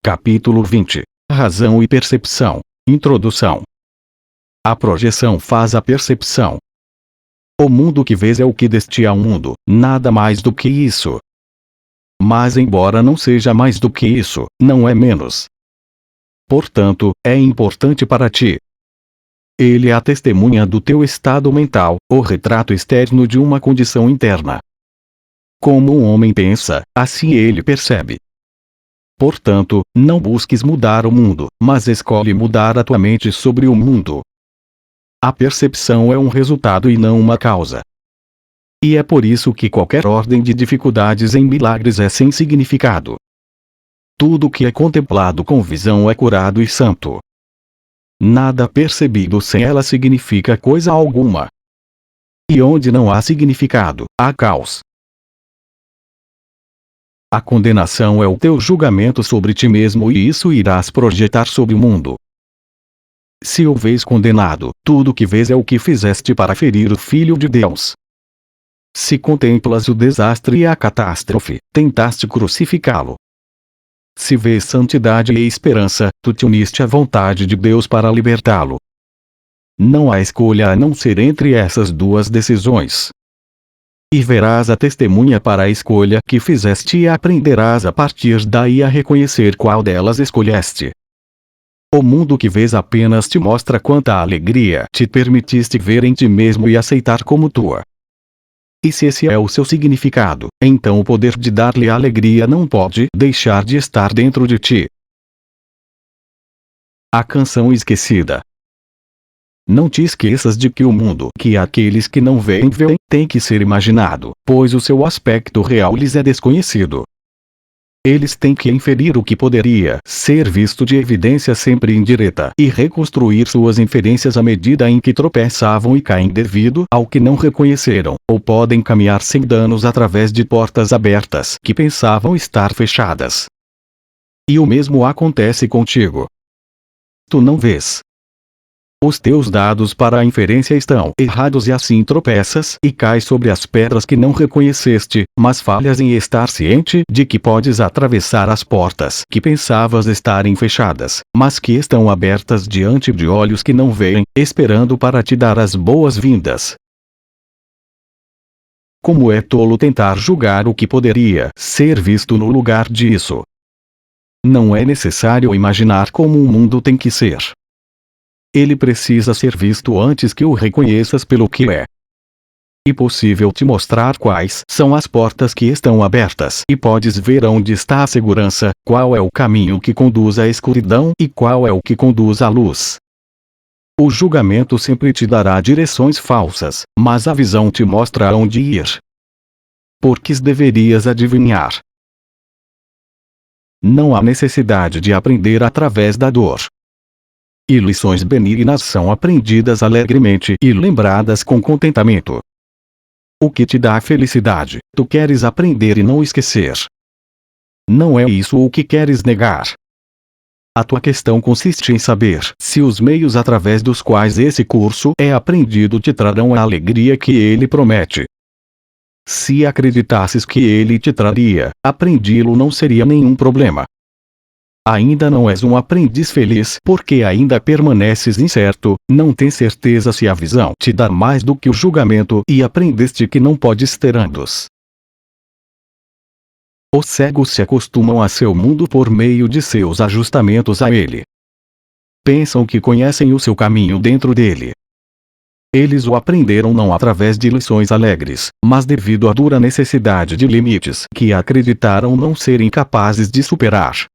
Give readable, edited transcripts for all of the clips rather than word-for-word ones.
Capítulo 20. Razão e percepção. Introdução. A projeção faz a percepção. O mundo que vês é o que deste ao mundo, nada mais do que isso. Mas embora não seja mais do que isso, não é menos. Portanto, é importante para ti. Ele é a testemunha do teu estado mental, o retrato externo de uma condição interna. Como um homem pensa, assim ele percebe. Portanto, não busques mudar o mundo, mas escolhe mudar a tua mente sobre o mundo. A percepção é um resultado e não uma causa. E é por isso que qualquer ordem de dificuldades em milagres é sem significado. Tudo que é contemplado com visão é curado e santo. Nada percebido sem ela significa coisa alguma. E onde não há significado, há caos. A condenação é o teu julgamento sobre ti mesmo e isso irás projetar sobre o mundo. Se o vês condenado, tudo que vês é o que fizeste para ferir o Filho de Deus. Se contemplas o desastre e a catástrofe, tentaste crucificá-lo. Se vês santidade e esperança, tu te uniste à vontade de Deus para libertá-lo. Não há escolha a não ser entre essas duas decisões. E verás a testemunha para a escolha que fizeste e aprenderás a partir daí a reconhecer qual delas escolheste. O mundo que vês apenas te mostra quanta alegria te permitiste ver em ti mesmo e aceitar como tua. E se esse é o seu significado, então o poder de dar-lhe alegria não pode deixar de estar dentro de ti. A canção esquecida. Não te esqueças de que o mundo que aqueles que não veem tem que ser imaginado, pois o seu aspecto real lhes é desconhecido. Eles têm que inferir o que poderia ser visto de evidência sempre indireta e reconstruir suas inferências à medida em que tropeçavam e caem devido ao que não reconheceram, ou podem caminhar sem danos através de portas abertas que pensavam estar fechadas. E o mesmo acontece contigo. Tu não vês. Os teus dados para a inferência estão errados e assim tropeças e cais sobre as pedras que não reconheceste, mas falhas em estar ciente de que podes atravessar as portas que pensavas estarem fechadas, mas que estão abertas diante de olhos que não veem, esperando para te dar as boas-vindas. Como é tolo tentar julgar o que poderia ser visto no lugar disso. Não é necessário imaginar como um mundo tem que ser. Ele precisa ser visto antes que o reconheças pelo que é. E possível te mostrar quais são as portas que estão abertas e podes ver onde está a segurança, qual é o caminho que conduz à escuridão e qual é o que conduz à luz. O julgamento sempre te dará direções falsas, mas a visão te mostra onde ir. Porque deverias adivinhar. Não há necessidade de aprender através da dor. E lições benignas são aprendidas alegremente e lembradas com contentamento. O que te dá felicidade, tu queres aprender e não esquecer. Não é isso o que queres negar. A tua questão consiste em saber se os meios através dos quais esse curso é aprendido te trarão a alegria que ele promete. Se acreditasses que ele te traria, aprendi-lo não seria nenhum problema. Ainda não és um aprendiz feliz porque ainda permaneces incerto, não tens certeza se a visão te dá mais do que o julgamento e aprendeste que não podes ter ambos. Os cegos se acostumam a seu mundo por meio de seus ajustamentos a ele. Pensam que conhecem o seu caminho dentro dele. Eles o aprenderam não através de lições alegres, mas devido à dura necessidade de limites que acreditaram não serem capazes de superar.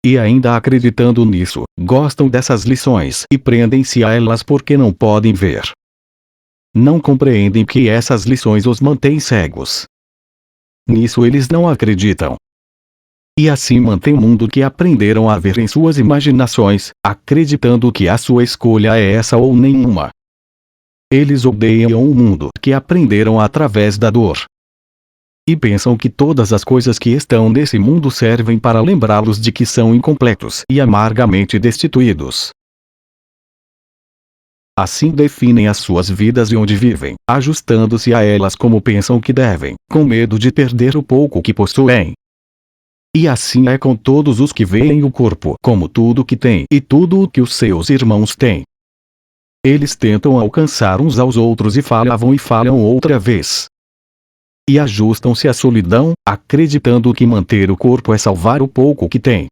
E ainda acreditando nisso, gostam dessas lições e prendem-se a elas porque não podem ver. Não compreendem que essas lições os mantêm cegos. Nisso eles não acreditam. E assim mantêm o mundo que aprenderam a ver em suas imaginações, acreditando que a sua escolha é essa ou nenhuma. Eles odeiam o mundo que aprenderam através da dor. E pensam que todas as coisas que estão nesse mundo servem para lembrá-los de que são incompletos e amargamente destituídos. Assim definem as suas vidas e onde vivem, ajustando-se a elas como pensam que devem, com medo de perder o pouco que possuem. E assim é com todos os que veem o corpo como tudo o que tem e tudo o que os seus irmãos têm. Eles tentam alcançar uns aos outros e falham outra vez. E ajustam-se à solidão, acreditando que manter o corpo é salvar o pouco que tem.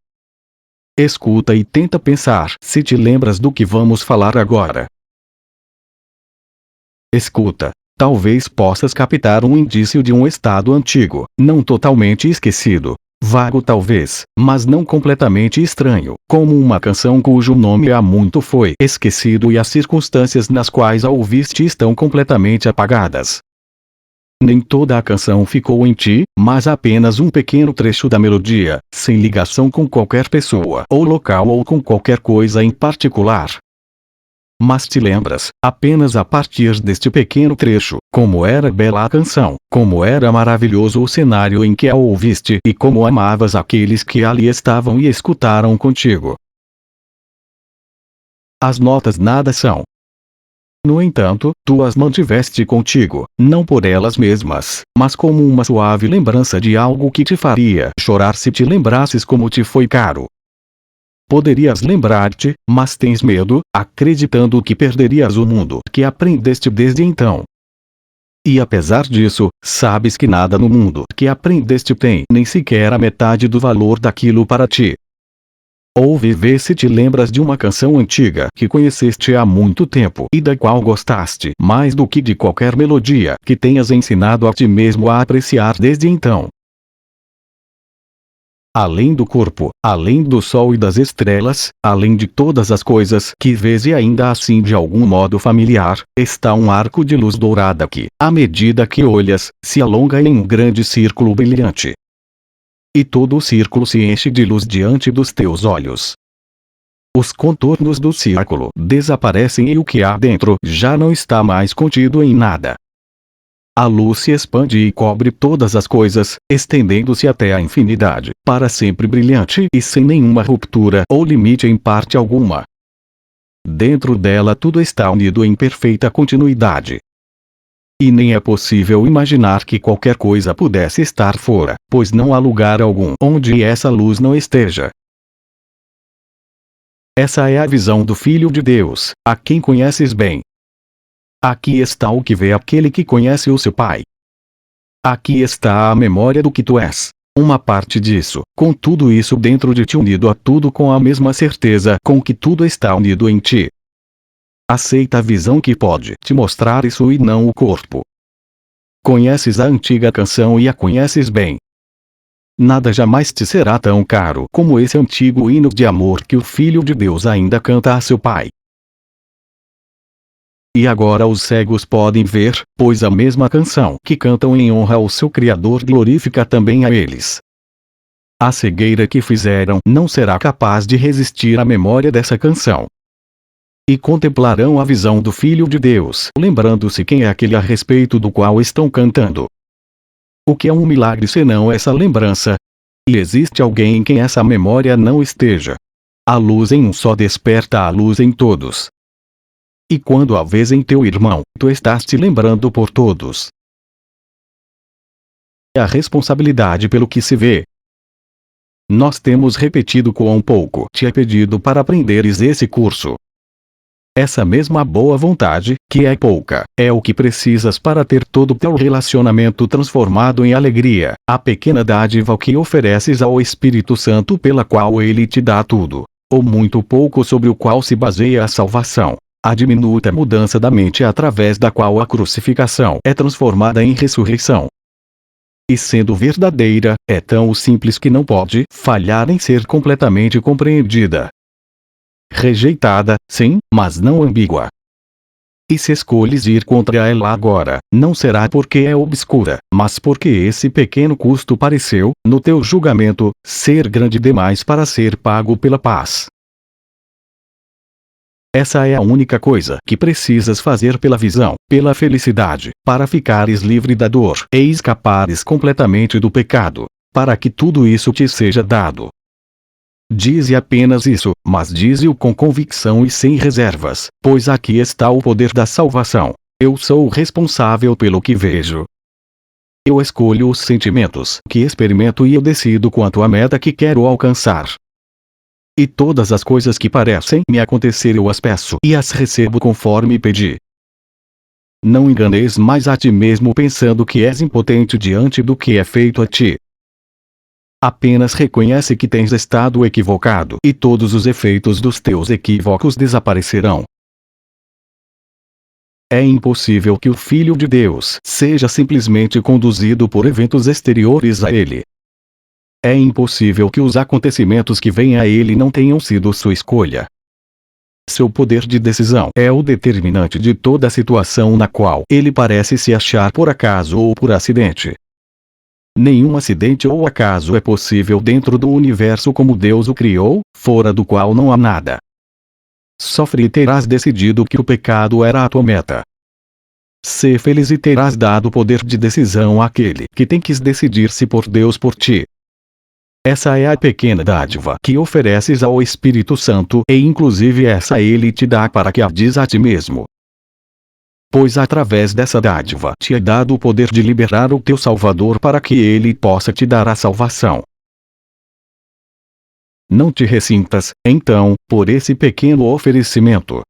Escuta e tenta pensar se te lembras do que vamos falar agora. Escuta. Talvez possas captar um indício de um estado antigo, não totalmente esquecido. Vago talvez, mas não completamente estranho, como uma canção cujo nome há muito foi esquecido e as circunstâncias nas quais a ouviste estão completamente apagadas. Nem toda a canção ficou em ti, mas apenas um pequeno trecho da melodia, sem ligação com qualquer pessoa ou local ou com qualquer coisa em particular. Mas te lembras, apenas a partir deste pequeno trecho, como era bela a canção, como era maravilhoso o cenário em que a ouviste e como amavas aqueles que ali estavam e escutaram contigo. As notas nada são. No entanto, tu as mantiveste contigo, não por elas mesmas, mas como uma suave lembrança de algo que te faria chorar se te lembrasses como te foi caro. Poderias lembrar-te, mas tens medo, acreditando que perderias o mundo que aprendeste desde então. E apesar disso, sabes que nada no mundo que aprendeste tem nem sequer a metade do valor daquilo para ti. Ouve e vê se te lembras de uma canção antiga que conheceste há muito tempo e da qual gostaste mais do que de qualquer melodia que tenhas ensinado a ti mesmo a apreciar desde então. Além do corpo, além do sol e das estrelas, além de todas as coisas que vês e ainda assim de algum modo familiar, está um arco de luz dourada que, à medida que olhas, se alonga em um grande círculo brilhante. E todo o círculo se enche de luz diante dos teus olhos. Os contornos do círculo desaparecem e o que há dentro já não está mais contido em nada. A luz se expande e cobre todas as coisas, estendendo-se até a infinidade, para sempre brilhante e sem nenhuma ruptura ou limite em parte alguma. Dentro dela tudo está unido em perfeita continuidade. E nem é possível imaginar que qualquer coisa pudesse estar fora, pois não há lugar algum onde essa luz não esteja. Essa é a visão do Filho de Deus, a quem conheces bem. Aqui está o que vê aquele que conhece o seu Pai. Aqui está a memória do que tu és, uma parte disso, com tudo isso dentro de ti unido a tudo com a mesma certeza com que tudo está unido em ti. Aceita a visão que pode te mostrar isso e não o corpo. Conheces a antiga canção e a conheces bem. Nada jamais te será tão caro como esse antigo hino de amor que o Filho de Deus ainda canta a seu Pai. E agora os cegos podem ver, pois a mesma canção que cantam em honra ao seu Criador glorifica também a eles. A cegueira que fizeram não será capaz de resistir à memória dessa canção. E contemplarão a visão do Filho de Deus, lembrando-se quem é aquele a respeito do qual estão cantando. O que é um milagre senão essa lembrança? E existe alguém em quem essa memória não esteja? A luz em um só desperta a luz em todos. E quando a vês em teu irmão, tu estás te lembrando por todos. A responsabilidade pelo que se vê. Nós temos repetido quão pouco te é pedido para aprenderes esse curso. Essa mesma boa vontade, que é pouca, é o que precisas para ter todo o teu relacionamento transformado em alegria, a pequena dádiva que ofereces ao Espírito Santo pela qual ele te dá tudo, ou muito pouco sobre o qual se baseia a salvação. A diminuta mudança da mente através da qual a crucificação é transformada em ressurreição. E sendo verdadeira, é tão simples que não pode falhar em ser completamente compreendida. Rejeitada, sim, mas não ambígua. E se escolhes ir contra ela agora, não será porque é obscura, mas porque esse pequeno custo pareceu, no teu julgamento, ser grande demais para ser pago pela paz. Essa é a única coisa que precisas fazer pela visão, pela felicidade, para ficares livre da dor e escapares completamente do pecado, para que tudo isso te seja dado. Dize apenas isso, mas dize-o com convicção e sem reservas, pois aqui está o poder da salvação. Eu sou o responsável pelo que vejo. Eu escolho os sentimentos que experimento e eu decido quanto à meta que quero alcançar. E todas as coisas que parecem me acontecer eu as peço e as recebo conforme pedi. Não enganeis mais a ti mesmo pensando que és impotente diante do que é feito a ti. Apenas reconhece que tens estado equivocado e todos os efeitos dos teus equívocos desaparecerão. É impossível que o Filho de Deus seja simplesmente conduzido por eventos exteriores a ele. É impossível que os acontecimentos que vêm a ele não tenham sido sua escolha. Seu poder de decisão é o determinante de toda a situação na qual ele parece se achar por acaso ou por acidente. Nenhum acidente ou acaso é possível dentro do universo como Deus o criou, fora do qual não há nada. Sofre e terás decidido que o pecado era a tua meta. Sê feliz e terás dado poder de decisão àquele que tem que decidir-se por Deus por ti. Essa é a pequena dádiva que ofereces ao Espírito Santo e inclusive essa ele te dá para que a diz a ti mesmo. Pois através dessa dádiva te é dado o poder de liberar o teu Salvador para que ele possa te dar a salvação. Não te ressintas, então, por esse pequeno oferecimento.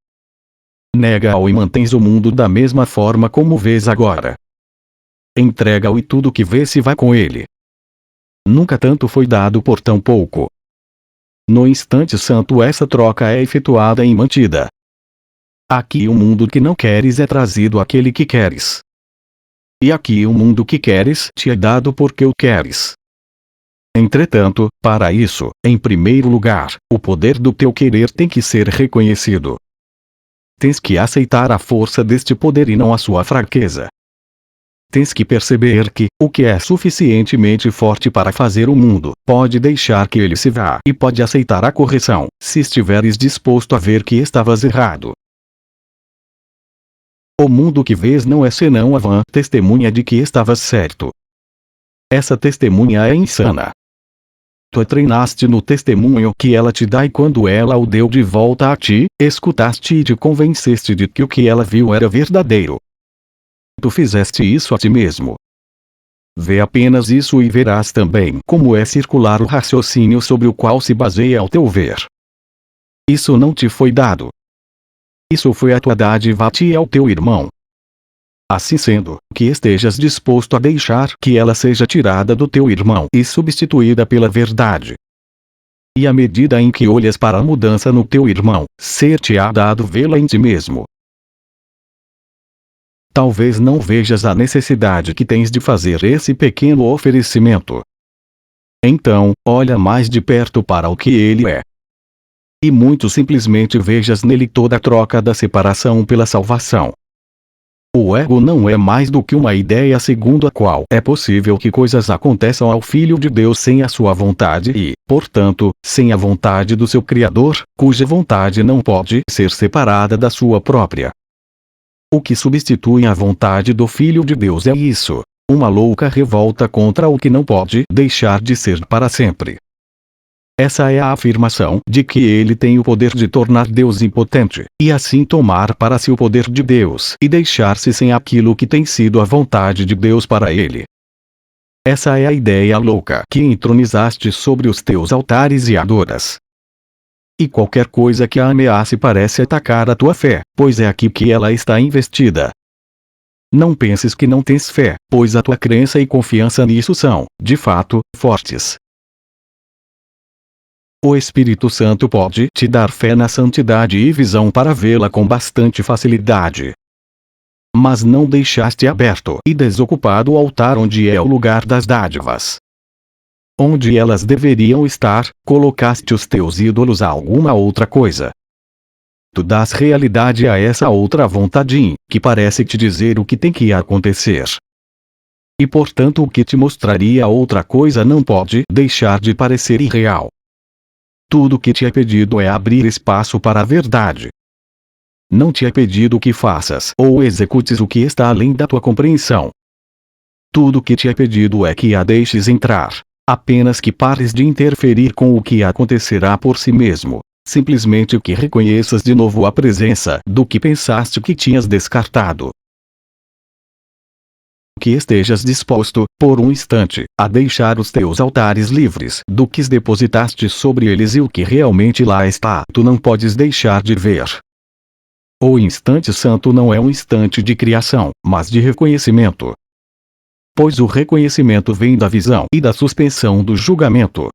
Nega-o e mantens o mundo da mesma forma como vês agora. Entrega-o e tudo que vês se vai com ele. Nunca tanto foi dado por tão pouco. No instante santo essa troca é efetuada e mantida. Aqui o mundo que não queres é trazido àquele que queres. E aqui o mundo que queres te é dado porque o queres. Entretanto, para isso, em primeiro lugar, o poder do teu querer tem que ser reconhecido. Tens que aceitar a força deste poder e não a sua fraqueza. Tens que perceber que, o que é suficientemente forte para fazer o mundo, pode deixar que ele se vá e pode aceitar a correção, se estiveres disposto a ver que estavas errado. O mundo que vês não é senão a vã testemunha de que estavas certo. Essa testemunha é insana. Tu treinaste no testemunho que ela te dá e quando ela o deu de volta a ti, escutaste e te convenceste de que o que ela viu era verdadeiro. Tu fizeste isso a ti mesmo. Vê apenas isso e verás também como é circular o raciocínio sobre o qual se baseia o teu ver. Isso não te foi dado. Isso foi a tua dádiva a ti e ao teu irmão. Assim sendo, que estejas disposto a deixar que ela seja tirada do teu irmão e substituída pela verdade. E à medida em que olhas para a mudança no teu irmão, ser-te-á dado vê-la em ti mesmo. Talvez não vejas a necessidade que tens de fazer esse pequeno oferecimento. Então, olha mais de perto para o que ele é. E muito simplesmente vejas nele toda a troca da separação pela salvação. O ego não é mais do que uma ideia segundo a qual é possível que coisas aconteçam ao Filho de Deus sem a sua vontade e, portanto, sem a vontade do seu Criador, cuja vontade não pode ser separada da sua própria. O que substitui a vontade do Filho de Deus é isso, uma louca revolta contra o que não pode deixar de ser para sempre. Essa é a afirmação de que ele tem o poder de tornar Deus impotente, e assim tomar para si o poder de Deus e deixar-se sem aquilo que tem sido a vontade de Deus para ele. Essa é a ideia louca que entronizaste sobre os teus altares e adoras. E qualquer coisa que a ameace parece atacar a tua fé, pois é aqui que ela está investida. Não penses que não tens fé, pois a tua crença e confiança nisso são, de fato, fortes. O Espírito Santo pode te dar fé na santidade e visão para vê-la com bastante facilidade. Mas não deixaste aberto e desocupado o altar onde é o lugar das dádivas. Onde elas deveriam estar, colocaste os teus ídolos a alguma outra coisa. Tu dás realidade a essa outra vontade, que parece te dizer o que tem que acontecer. E portanto o que te mostraria outra coisa não pode deixar de parecer irreal. Tudo o que te é pedido é abrir espaço para a verdade. Não te é pedido que faças ou executes o que está além da tua compreensão. Tudo o que te é pedido é que a deixes entrar, apenas que pares de interferir com o que acontecerá por si mesmo, simplesmente que reconheças de novo a presença do que pensaste que tinhas descartado. que estejas disposto, por um instante, a deixar os teus altares livres do que depositaste sobre eles e o que realmente lá está, tu não podes deixar de ver. O instante santo não é um instante de criação, mas de reconhecimento. Pois o reconhecimento vem da visão e da suspensão do julgamento.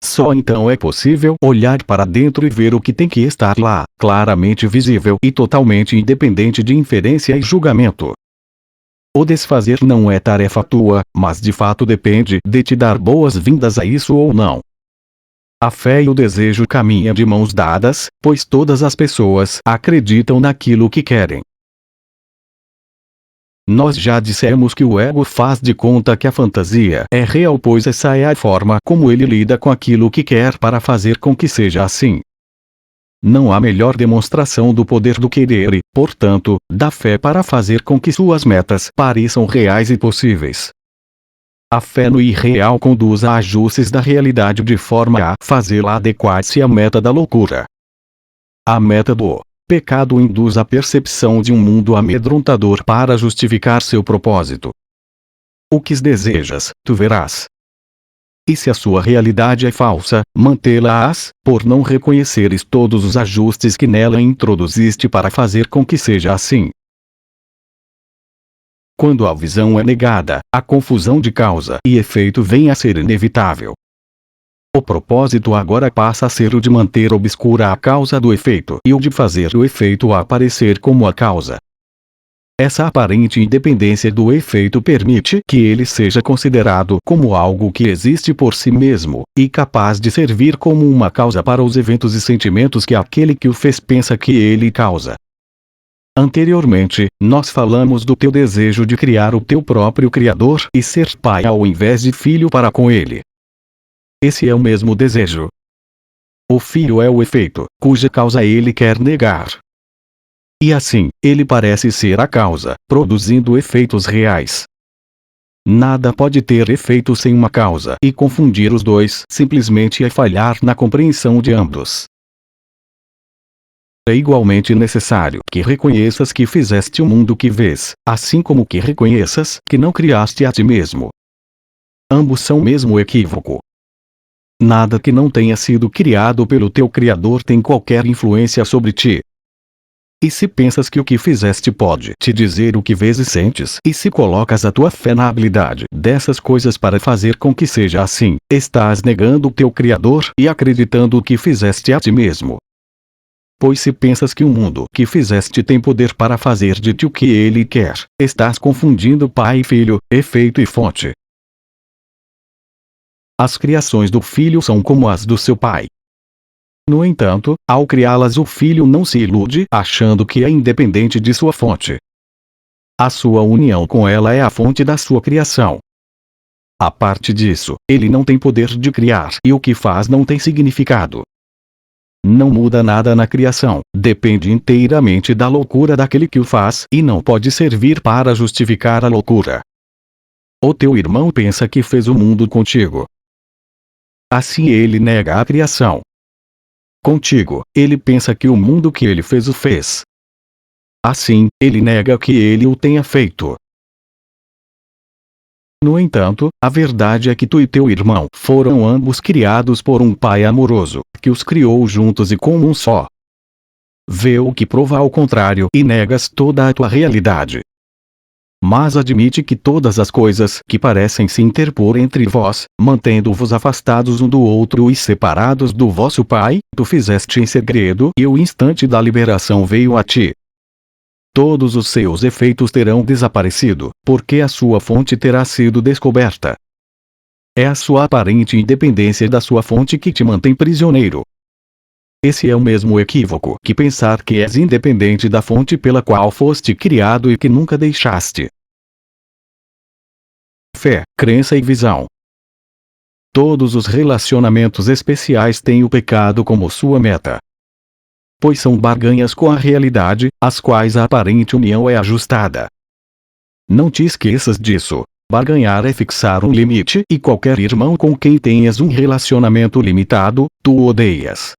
Só então é possível olhar para dentro e ver o que tem que estar lá, claramente visível e totalmente independente de inferência e julgamento. O desfazer não é tarefa tua, mas de fato depende de te dar boas-vindas a isso ou não. A fé e o desejo caminham de mãos dadas, pois todas as pessoas acreditam naquilo que querem. Nós já dissemos que o ego faz de conta que a fantasia é real, pois essa é a forma como ele lida com aquilo que quer para fazer com que seja assim. Não há melhor demonstração do poder do querer e, portanto, da fé para fazer com que suas metas pareçam reais e possíveis. A fé no irreal conduz a ajustes da realidade de forma a fazê-la adequar-se à meta da loucura. A meta do pecado induz a percepção de um mundo amedrontador para justificar seu propósito. O que desejas, tu verás. E se a sua realidade é falsa, mantê-la-ás, por não reconheceres todos os ajustes que nela introduziste para fazer com que seja assim. Quando a visão é negada, a confusão de causa e efeito vem a ser inevitável. O propósito agora passa a ser o de manter obscura a causa do efeito e o de fazer o efeito aparecer como a causa. Essa aparente independência do efeito permite que ele seja considerado como algo que existe por si mesmo, e capaz de servir como uma causa para os eventos e sentimentos que aquele que o fez pensa que ele causa. Anteriormente, nós falamos do teu desejo de criar o teu próprio criador e ser pai ao invés de filho para com ele. Esse é o mesmo desejo. O filho é o efeito, cuja causa ele quer negar. E assim, ele parece ser a causa, produzindo efeitos reais. Nada pode ter efeito sem uma causa, e confundir os dois simplesmente é falhar na compreensão de ambos. É igualmente necessário que reconheças que fizeste o mundo que vês, assim como que reconheças que não criaste a ti mesmo. Ambos são o mesmo equívoco. Nada que não tenha sido criado pelo teu Criador tem qualquer influência sobre ti. E se pensas que o que fizeste pode te dizer o que vês e sentes, e se colocas a tua fé na habilidade dessas coisas para fazer com que seja assim, estás negando o teu Criador e acreditando o que fizeste a ti mesmo. Pois se pensas que o mundo que fizeste tem poder para fazer de ti o que ele quer, estás confundindo pai e filho, efeito e fonte. As criações do filho são como as do seu pai. No entanto, ao criá-las o filho não se ilude achando que é independente de sua fonte. A sua união com ela é a fonte da sua criação. A parte disso, ele não tem poder de criar e o que faz não tem significado. Não muda nada na criação, depende inteiramente da loucura daquele que o faz e não pode servir para justificar a loucura. O teu irmão pensa que fez o mundo contigo. Assim ele nega a criação. Contigo, ele pensa que o mundo que ele fez o fez. Assim, ele nega que ele o tenha feito. No entanto, a verdade é que tu e teu irmão foram ambos criados por um pai amoroso, que os criou juntos e como um só. Vê o que prova ao contrário e negas toda a tua realidade. Mas admite que todas as coisas que parecem se interpor entre vós, mantendo-vos afastados um do outro e separados do vosso Pai, tu fizeste em segredo e o instante da liberação veio a ti. Todos os seus efeitos terão desaparecido, porque a sua fonte terá sido descoberta. É a sua aparente independência da sua fonte que te mantém prisioneiro. Esse é o mesmo equívoco que pensar que és independente da fonte pela qual foste criado e que nunca deixaste. Fé, crença e visão. Todos os relacionamentos especiais têm o pecado como sua meta. Pois são barganhas com a realidade, às quais a aparente união é ajustada. Não te esqueças disso. Barganhar é fixar um limite e qualquer irmão com quem tenhas um relacionamento limitado, tu o odeias.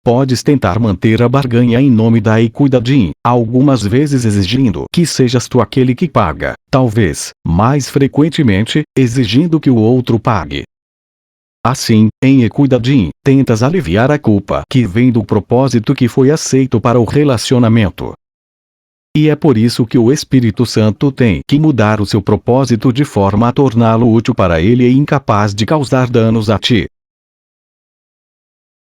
Podes tentar manter a barganha em nome da equidade, algumas vezes exigindo que sejas tu aquele que paga, talvez, mais frequentemente, exigindo que o outro pague. Assim, em equidade, tentas aliviar a culpa que vem do propósito que foi aceito para o relacionamento. E é por isso que o Espírito Santo tem que mudar o seu propósito de forma a torná-lo útil para ele e incapaz de causar danos a ti.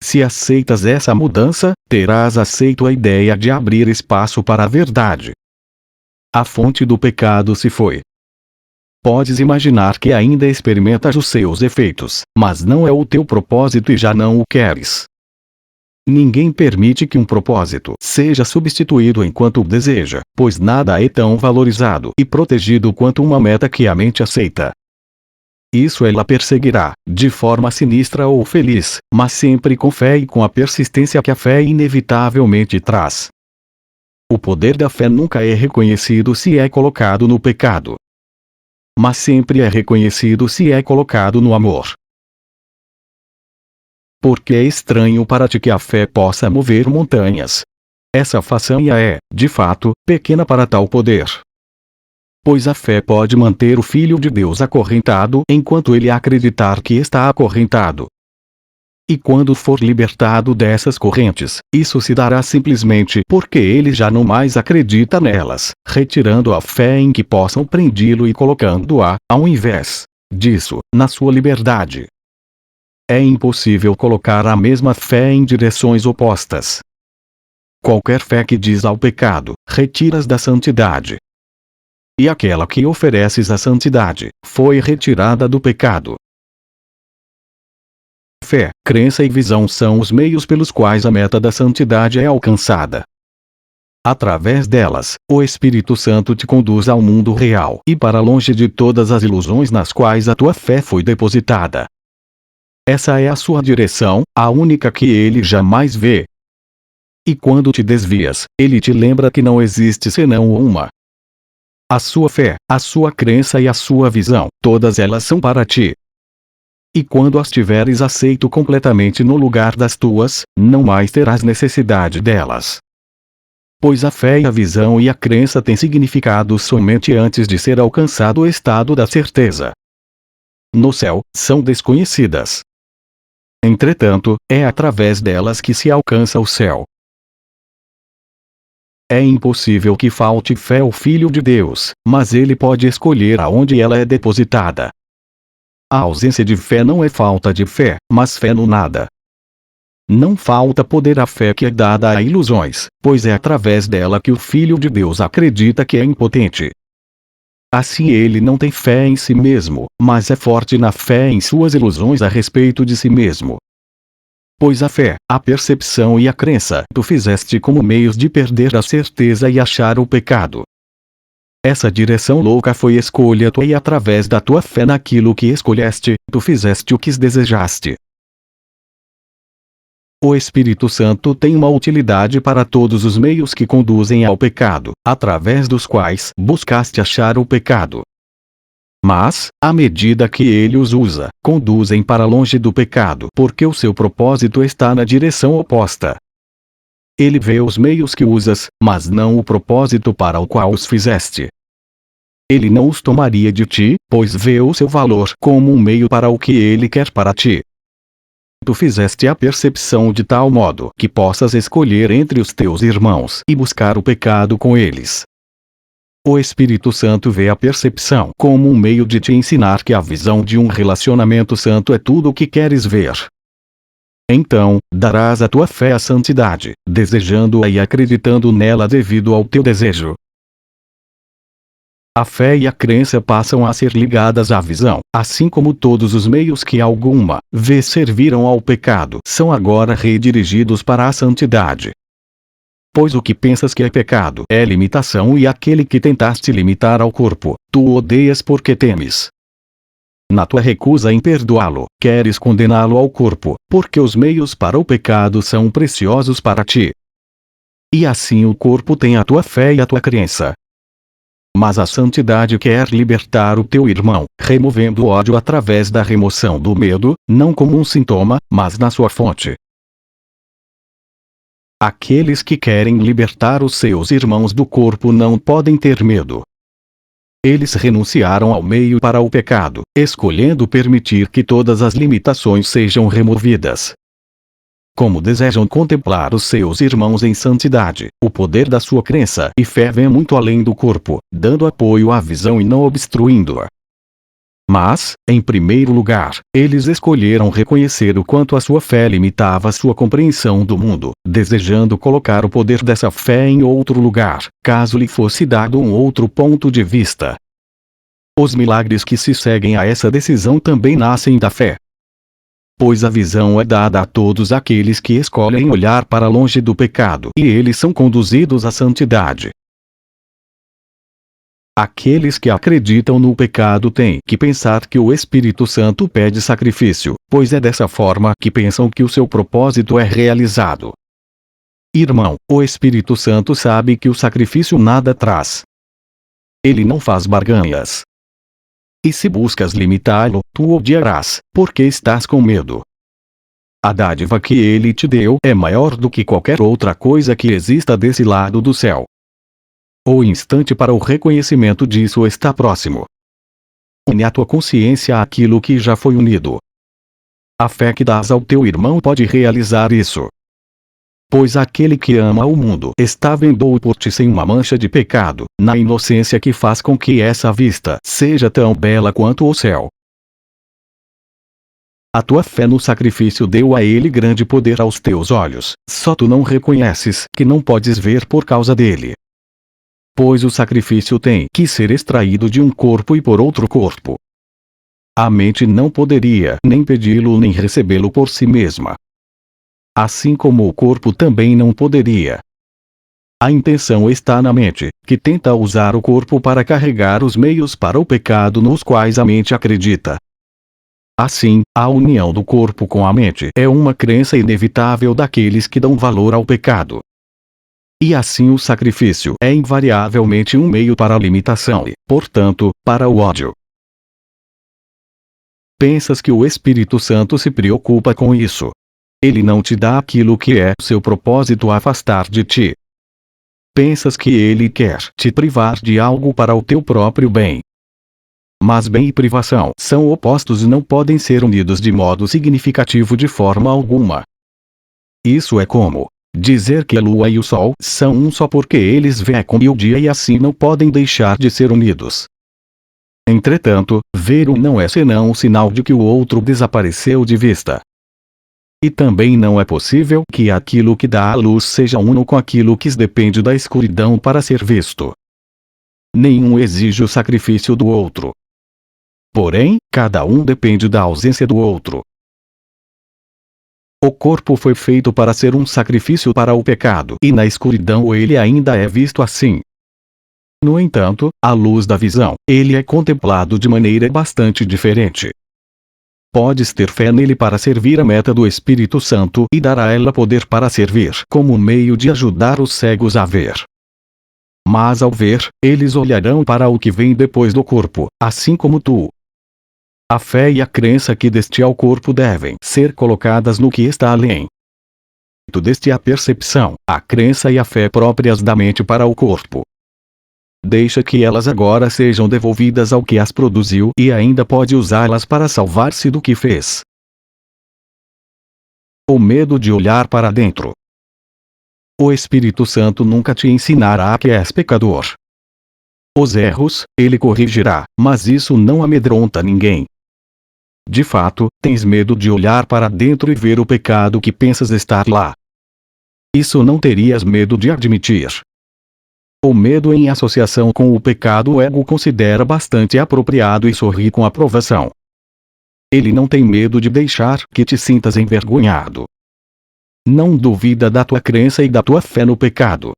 Se aceitas essa mudança, terás aceito a ideia de abrir espaço para a verdade. A fonte do pecado se foi. Podes imaginar que ainda experimentas os seus efeitos, mas não é o teu propósito e já não o queres. Ninguém permite que um propósito seja substituído enquanto o deseja, pois nada é tão valorizado e protegido quanto uma meta que a mente aceita. Isso ela perseguirá, de forma sinistra ou feliz, mas sempre com fé e com a persistência que a fé inevitavelmente traz. O poder da fé nunca é reconhecido se é colocado no pecado, mas sempre é reconhecido se é colocado no amor. Porque é estranho para ti que a fé possa mover montanhas. Essa façanha é, de fato, pequena para tal poder. Pois a fé pode manter o Filho de Deus acorrentado enquanto ele acreditar que está acorrentado. E quando for libertado dessas correntes, isso se dará simplesmente porque ele já não mais acredita nelas, retirando a fé em que possam prendi-lo e colocando-a, ao invés disso, na sua liberdade. É impossível colocar a mesma fé em direções opostas. Qualquer fé que diz ao pecado, retiras da santidade. E aquela que ofereces à santidade, foi retirada do pecado. Fé, crença e visão são os meios pelos quais a meta da santidade é alcançada. Através delas, o Espírito Santo te conduz ao mundo real e para longe de todas as ilusões nas quais a tua fé foi depositada. Essa é a sua direção, a única que ele jamais vê. E quando te desvias, ele te lembra que não existe senão uma. A sua fé, a sua crença e a sua visão, todas elas são para ti. E quando as tiveres aceito completamente no lugar das tuas, não mais terás necessidade delas. Pois a fé e a visão e a crença têm significado somente antes de ser alcançado o estado da certeza. No céu, são desconhecidas. Entretanto, é através delas que se alcança o céu. É impossível que falte fé ao Filho de Deus, mas ele pode escolher aonde ela é depositada. A ausência de fé não é falta de fé, mas fé no nada. Não falta poder à fé que é dada a ilusões, pois é através dela que o Filho de Deus acredita que é impotente. Assim ele não tem fé em si mesmo, mas é forte na fé em suas ilusões a respeito de si mesmo. Pois a fé, a percepção e a crença tu fizeste como meios de perder a certeza e achar o pecado. Essa direção louca foi escolha tua e através da tua fé naquilo que escolheste, tu fizeste o que desejaste. O Espírito Santo tem uma utilidade para todos os meios que conduzem ao pecado, através dos quais buscaste achar o pecado. Mas, à medida que ele os usa, conduzem para longe do pecado porque o seu propósito está na direção oposta. Ele vê os meios que usas, mas não o propósito para o qual os fizeste. Ele não os tomaria de ti, pois vê o seu valor como um meio para o que ele quer para ti. Tu fizeste a percepção de tal modo que possas escolher entre os teus irmãos e buscar o pecado com eles. O Espírito Santo vê a percepção como um meio de te ensinar que a visão de um relacionamento santo é tudo o que queres ver. Então, darás a tua fé à santidade, desejando-a e acreditando nela devido ao teu desejo. A fé e a crença passam a ser ligadas à visão, assim como todos os meios que alguma vez serviram ao pecado são agora redirigidos para a santidade. Pois o que pensas que é pecado é limitação e aquele que tentaste limitar ao corpo, tu o odeias porque temes. Na tua recusa em perdoá-lo, queres condená-lo ao corpo, porque os meios para o pecado são preciosos para ti. E assim o corpo tem a tua fé e a tua crença. Mas a santidade quer libertar o teu irmão, removendo o ódio através da remoção do medo, não como um sintoma, mas na sua fonte. Aqueles que querem libertar os seus irmãos do corpo não podem ter medo. Eles renunciaram ao meio para o pecado, escolhendo permitir que todas as limitações sejam removidas. Como desejam contemplar os seus irmãos em santidade, o poder da sua crença e fé vem muito além do corpo, dando apoio à visão e não obstruindo-a. Mas, em primeiro lugar, eles escolheram reconhecer o quanto a sua fé limitava sua compreensão do mundo, desejando colocar o poder dessa fé em outro lugar, caso lhe fosse dado um outro ponto de vista. Os milagres que se seguem a essa decisão também nascem da fé. Pois a visão é dada a todos aqueles que escolhem olhar para longe do pecado e eles são conduzidos à santidade. Aqueles que acreditam no pecado têm que pensar que o Espírito Santo pede sacrifício, pois é dessa forma que pensam que o seu propósito é realizado. Irmão, o Espírito Santo sabe que o sacrifício nada traz. Ele não faz barganhas. E se buscas limitá-lo, tu odiarás, porque estás com medo. A dádiva que ele te deu é maior do que qualquer outra coisa que exista desse lado do céu. O instante para o reconhecimento disso está próximo. Une a tua consciência àquilo que já foi unido. A fé que dás ao teu irmão pode realizar isso. Pois aquele que ama o mundo está vendo-o por ti sem uma mancha de pecado, na inocência que faz com que essa vista seja tão bela quanto o céu. A tua fé no sacrifício deu a ele grande poder aos teus olhos, só tu não reconheces que não podes ver por causa dele. Pois o sacrifício tem que ser extraído de um corpo e por outro corpo. A mente não poderia nem pedi-lo nem recebê-lo por si mesma. Assim como o corpo também não poderia. A intenção está na mente, que tenta usar o corpo para carregar os meios para o pecado nos quais a mente acredita. Assim, a união do corpo com a mente é uma crença inevitável daqueles que dão valor ao pecado. E assim o sacrifício é invariavelmente um meio para a limitação e, portanto, para o ódio. Pensas que o Espírito Santo se preocupa com isso. Ele não te dá aquilo que é seu propósito afastar de ti. Pensas que ele quer te privar de algo para o teu próprio bem. Mas bem e privação são opostos e não podem ser unidos de modo significativo de forma alguma. Isso é como dizer que a lua e o sol são um só porque eles vêm o dia e assim não podem deixar de ser unidos. Entretanto, ver um não é senão um sinal de que o outro desapareceu de vista. E também não é possível que aquilo que dá a luz seja uno com aquilo que depende da escuridão para ser visto. Nenhum exige o sacrifício do outro. Porém, cada um depende da ausência do outro. O corpo foi feito para ser um sacrifício para o pecado e na escuridão ele ainda é visto assim. No entanto, à luz da visão, ele é contemplado de maneira bastante diferente. Podes ter fé nele para servir a meta do Espírito Santo e dar a ela poder para servir como meio de ajudar os cegos a ver. Mas ao ver, eles olharão para o que vem depois do corpo, assim como tu. A fé e a crença que deste ao corpo devem ser colocadas no que está além. Tu deste a percepção, a crença e a fé próprias da mente para o corpo. Deixa que elas agora sejam devolvidas ao que as produziu e ainda pode usá-las para salvar-se do que fez. O medo de olhar para dentro. O Espírito Santo nunca te ensinará que és pecador. Os erros, ele corrigirá, mas isso não amedronta ninguém. De fato, tens medo de olhar para dentro e ver o pecado que pensas estar lá. Isso não terias medo de admitir. O medo em associação com o pecado o ego considera bastante apropriado e sorri com aprovação. Ele não tem medo de deixar que te sintas envergonhado. Não duvida da tua crença e da tua fé no pecado.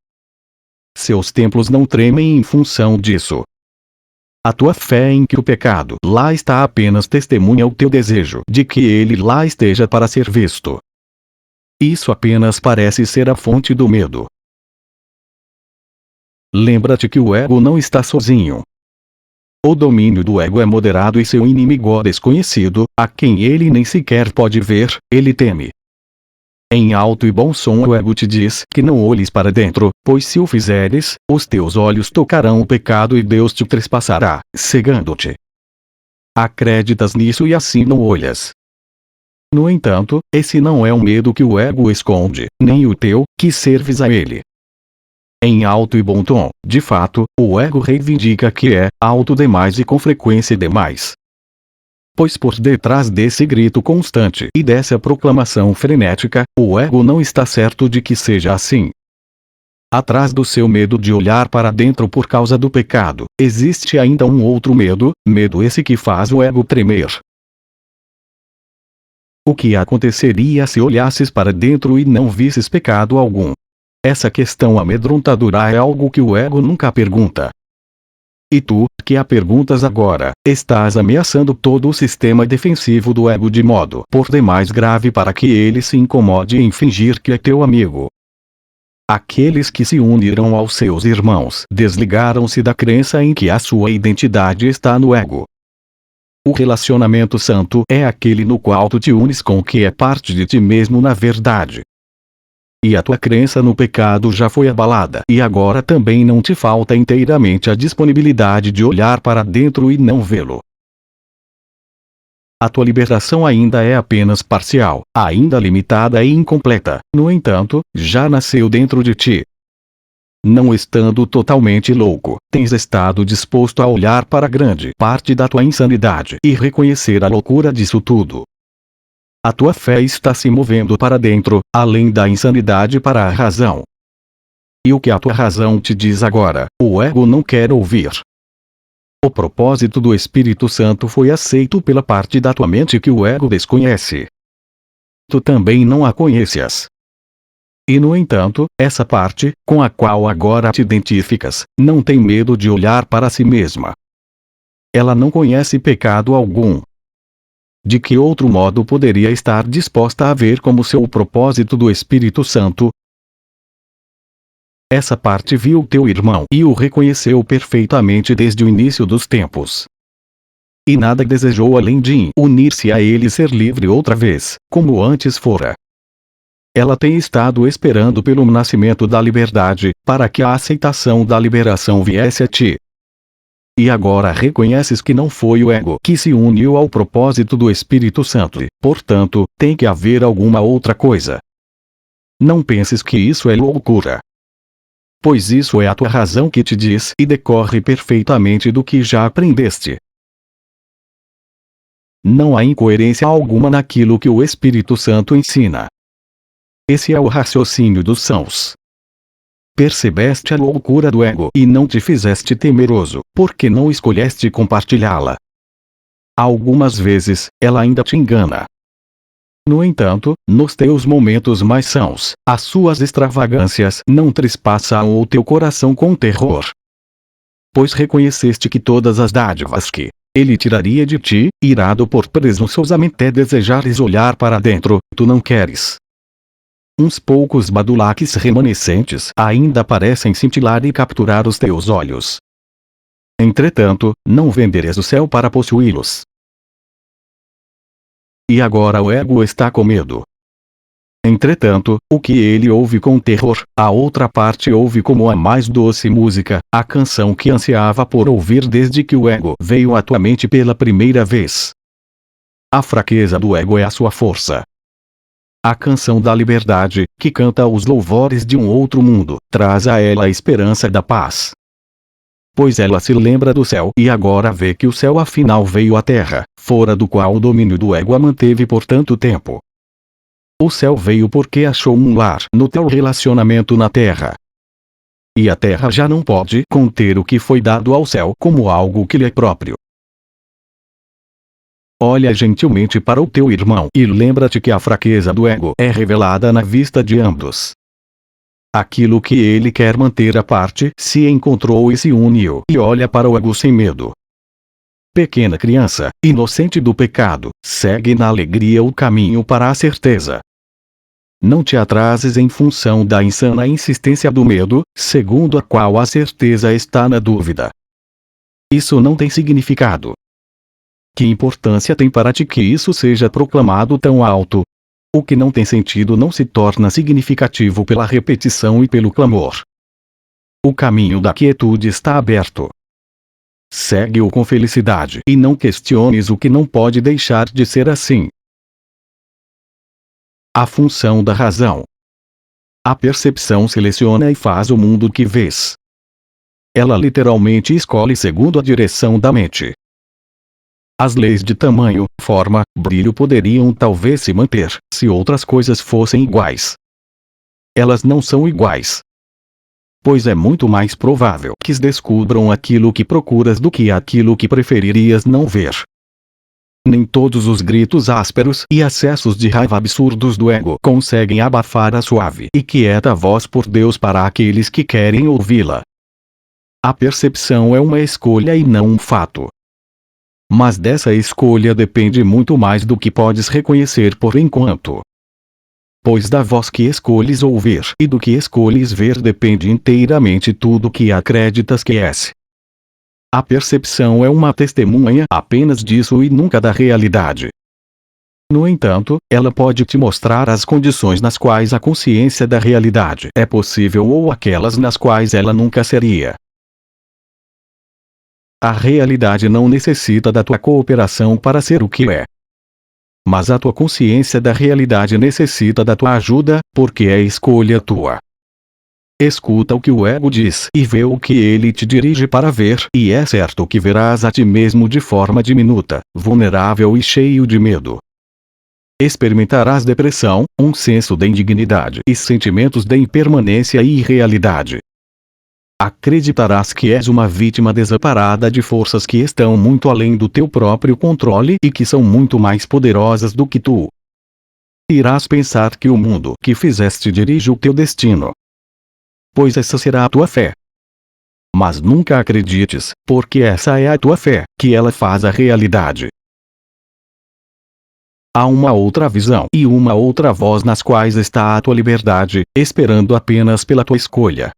Seus templos não tremem em função disso. A tua fé em que o pecado lá está apenas testemunha o teu desejo de que ele lá esteja para ser visto. Isso apenas parece ser a fonte do medo. Lembra-te que o ego não está sozinho. O domínio do ego é moderado e seu inimigo desconhecido, a quem ele nem sequer pode ver, ele teme. Em alto e bom som o ego te diz que não olhes para dentro, pois se o fizeres, os teus olhos tocarão o pecado e Deus te trespassará, cegando-te. Acreditas nisso e assim não olhas. No entanto, esse não é um medo que o ego esconde, nem o teu, que serves a ele. Em alto e bom tom, de fato, o ego reivindica que é alto demais e com frequência demais. Pois por detrás desse grito constante e dessa proclamação frenética, o ego não está certo de que seja assim. Atrás do seu medo de olhar para dentro por causa do pecado, existe ainda um outro medo, medo esse que faz o ego tremer. O que aconteceria se olhasses para dentro e não visses pecado algum? Essa questão amedrontadora é algo que o ego nunca pergunta. E tu, que a perguntas agora, estás ameaçando todo o sistema defensivo do ego de modo por demais grave para que ele se incomode em fingir que é teu amigo. Aqueles que se uniram aos seus irmãos desligaram-se da crença em que a sua identidade está no ego. O relacionamento santo é aquele no qual tu te unes com o que é parte de ti mesmo na verdade. E a tua crença no pecado já foi abalada e agora também não te falta inteiramente a disponibilidade de olhar para dentro e não vê-lo. A tua liberação ainda é apenas parcial, ainda limitada e incompleta, no entanto, já nasceu dentro de ti. Não estando totalmente louco, tens estado disposto a olhar para grande parte da tua insanidade e reconhecer a loucura disso tudo. A tua fé está se movendo para dentro, além da insanidade para a razão. E o que a tua razão te diz agora, o ego não quer ouvir. O propósito do Espírito Santo foi aceito pela parte da tua mente que o ego desconhece. Tu também não a conheces. E no entanto, essa parte, com a qual agora te identificas, não tem medo de olhar para si mesma. Ela não conhece pecado algum. De que outro modo poderia estar disposta a ver como seu o propósito do Espírito Santo? Essa parte viu teu irmão e o reconheceu perfeitamente desde o início dos tempos. E nada desejou além de unir-se a ele e ser livre outra vez, como antes fora. Ela tem estado esperando pelo nascimento da liberdade, para que a aceitação da liberação viesse a ti. E agora reconheces que não foi o ego que se uniu ao propósito do Espírito Santo e, portanto, tem que haver alguma outra coisa. Não penses que isso é loucura. Pois isso é a tua razão que te diz e decorre perfeitamente do que já aprendeste. Não há incoerência alguma naquilo que o Espírito Santo ensina. Esse é o raciocínio dos sãos. Percebeste a loucura do ego e não te fizeste temeroso, porque não escolheste compartilhá-la. Algumas vezes, ela ainda te engana. No entanto, nos teus momentos mais sãos, as suas extravagâncias não trespassam o teu coração com terror. Pois reconheceste que todas as dádivas que ele tiraria de ti, irado por presunçosamente desejares olhar para dentro, tu não queres. Uns poucos badulaques remanescentes ainda parecem cintilar e capturar os teus olhos. Entretanto, não venderes o céu para possuí-los. E agora o ego está com medo. Entretanto, o que ele ouve com terror, a outra parte ouve como a mais doce música, a canção que ansiava por ouvir desde que o ego veio à tua mente pela primeira vez. A fraqueza do ego é a sua força. A canção da liberdade, que canta os louvores de um outro mundo, traz a ela a esperança da paz. Pois ela se lembra do céu e agora vê que o céu afinal veio à terra, fora do qual o domínio do ego a manteve por tanto tempo. O céu veio porque achou um lar no teu relacionamento na terra. E a terra já não pode conter o que foi dado ao céu como algo que lhe é próprio. Olha gentilmente para o teu irmão e lembra-te que a fraqueza do ego é revelada na vista de ambos. Aquilo que ele quer manter à parte se encontrou e se uniu e olha para o ego sem medo. Pequena criança, inocente do pecado, segue na alegria o caminho para a certeza. Não te atrases em função da insana insistência do medo, segundo a qual a certeza está na dúvida. Isso não tem significado. Que importância tem para ti que isso seja proclamado tão alto? O que não tem sentido não se torna significativo pela repetição e pelo clamor. O caminho da quietude está aberto. Segue-o com felicidade e não questiones o que não pode deixar de ser assim. A função da razão. A percepção seleciona e faz o mundo que vês. Ela literalmente escolhe segundo a direção da mente. As leis de tamanho, forma, brilho poderiam talvez se manter, se outras coisas fossem iguais. Elas não são iguais. Pois é muito mais provável que descubram aquilo que procuras do que aquilo que preferirias não ver. Nem todos os gritos ásperos e acessos de raiva absurdos do ego conseguem abafar a suave e quieta voz por Deus para aqueles que querem ouvi-la. A percepção é uma escolha e não um fato. Mas dessa escolha depende muito mais do que podes reconhecer por enquanto. Pois da voz que escolhes ouvir e do que escolhes ver depende inteiramente tudo que acreditas que és. A percepção é uma testemunha apenas disso e nunca da realidade. No entanto, ela pode te mostrar as condições nas quais a consciência da realidade é possível ou aquelas nas quais ela nunca seria. A realidade não necessita da tua cooperação para ser o que é. Mas a tua consciência da realidade necessita da tua ajuda, porque é escolha tua. Escuta o que o ego diz e vê o que ele te dirige para ver, e é certo que verás a ti mesmo de forma diminuta, vulnerável e cheio de medo. Experimentarás depressão, um senso de indignidade e sentimentos de impermanência e irrealidade. Acreditarás que és uma vítima desamparada de forças que estão muito além do teu próprio controle e que são muito mais poderosas do que tu. Irás pensar que o mundo que fizeste dirige o teu destino. Pois essa será a tua fé. Mas nunca acredites, porque essa é a tua fé, que ela faz a realidade. Há uma outra visão e uma outra voz nas quais está a tua liberdade, esperando apenas pela tua escolha.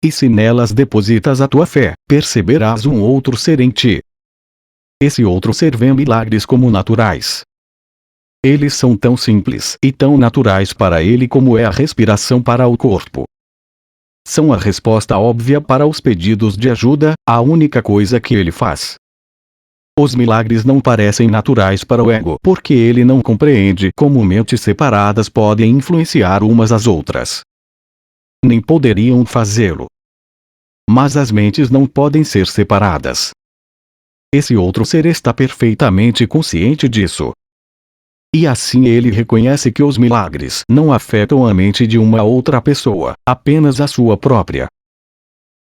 E se nelas depositas a tua fé, perceberás um outro ser em ti. Esse outro ser vê milagres como naturais. Eles são tão simples e tão naturais para ele como é a respiração para o corpo. São a resposta óbvia para os pedidos de ajuda, a única coisa que ele faz. Os milagres não parecem naturais para o ego porque ele não compreende como mentes separadas podem influenciar umas às outras. Nem poderiam fazê-lo. Mas as mentes não podem ser separadas. Esse outro ser está perfeitamente consciente disso. E assim ele reconhece que os milagres não afetam a mente de uma outra pessoa, apenas a sua própria.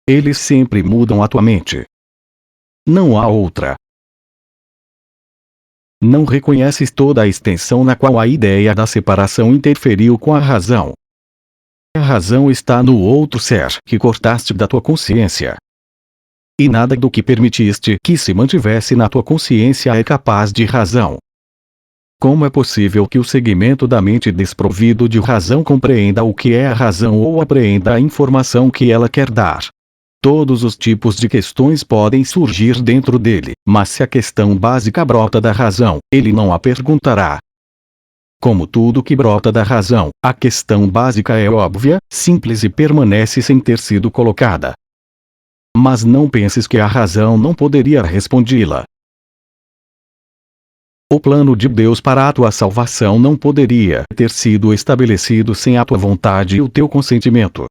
Eles sempre mudam a tua mente. Não há outra. Não reconheces toda a extensão na qual a ideia da separação interferiu com a razão. A razão está no outro ser que cortaste da tua consciência. E nada do que permitiste que se mantivesse na tua consciência é capaz de razão. Como é possível que o segmento da mente desprovido de razão compreenda o que é a razão ou apreenda a informação que ela quer dar? Todos os tipos de questões podem surgir dentro dele, mas se a questão básica brota da razão, ele não a perguntará. Como tudo que brota da razão, a questão básica é óbvia, simples e permanece sem ter sido colocada. Mas não penses que a razão não poderia respondê-la. O plano de Deus para a tua salvação não poderia ter sido estabelecido sem a tua vontade e o teu consentimento.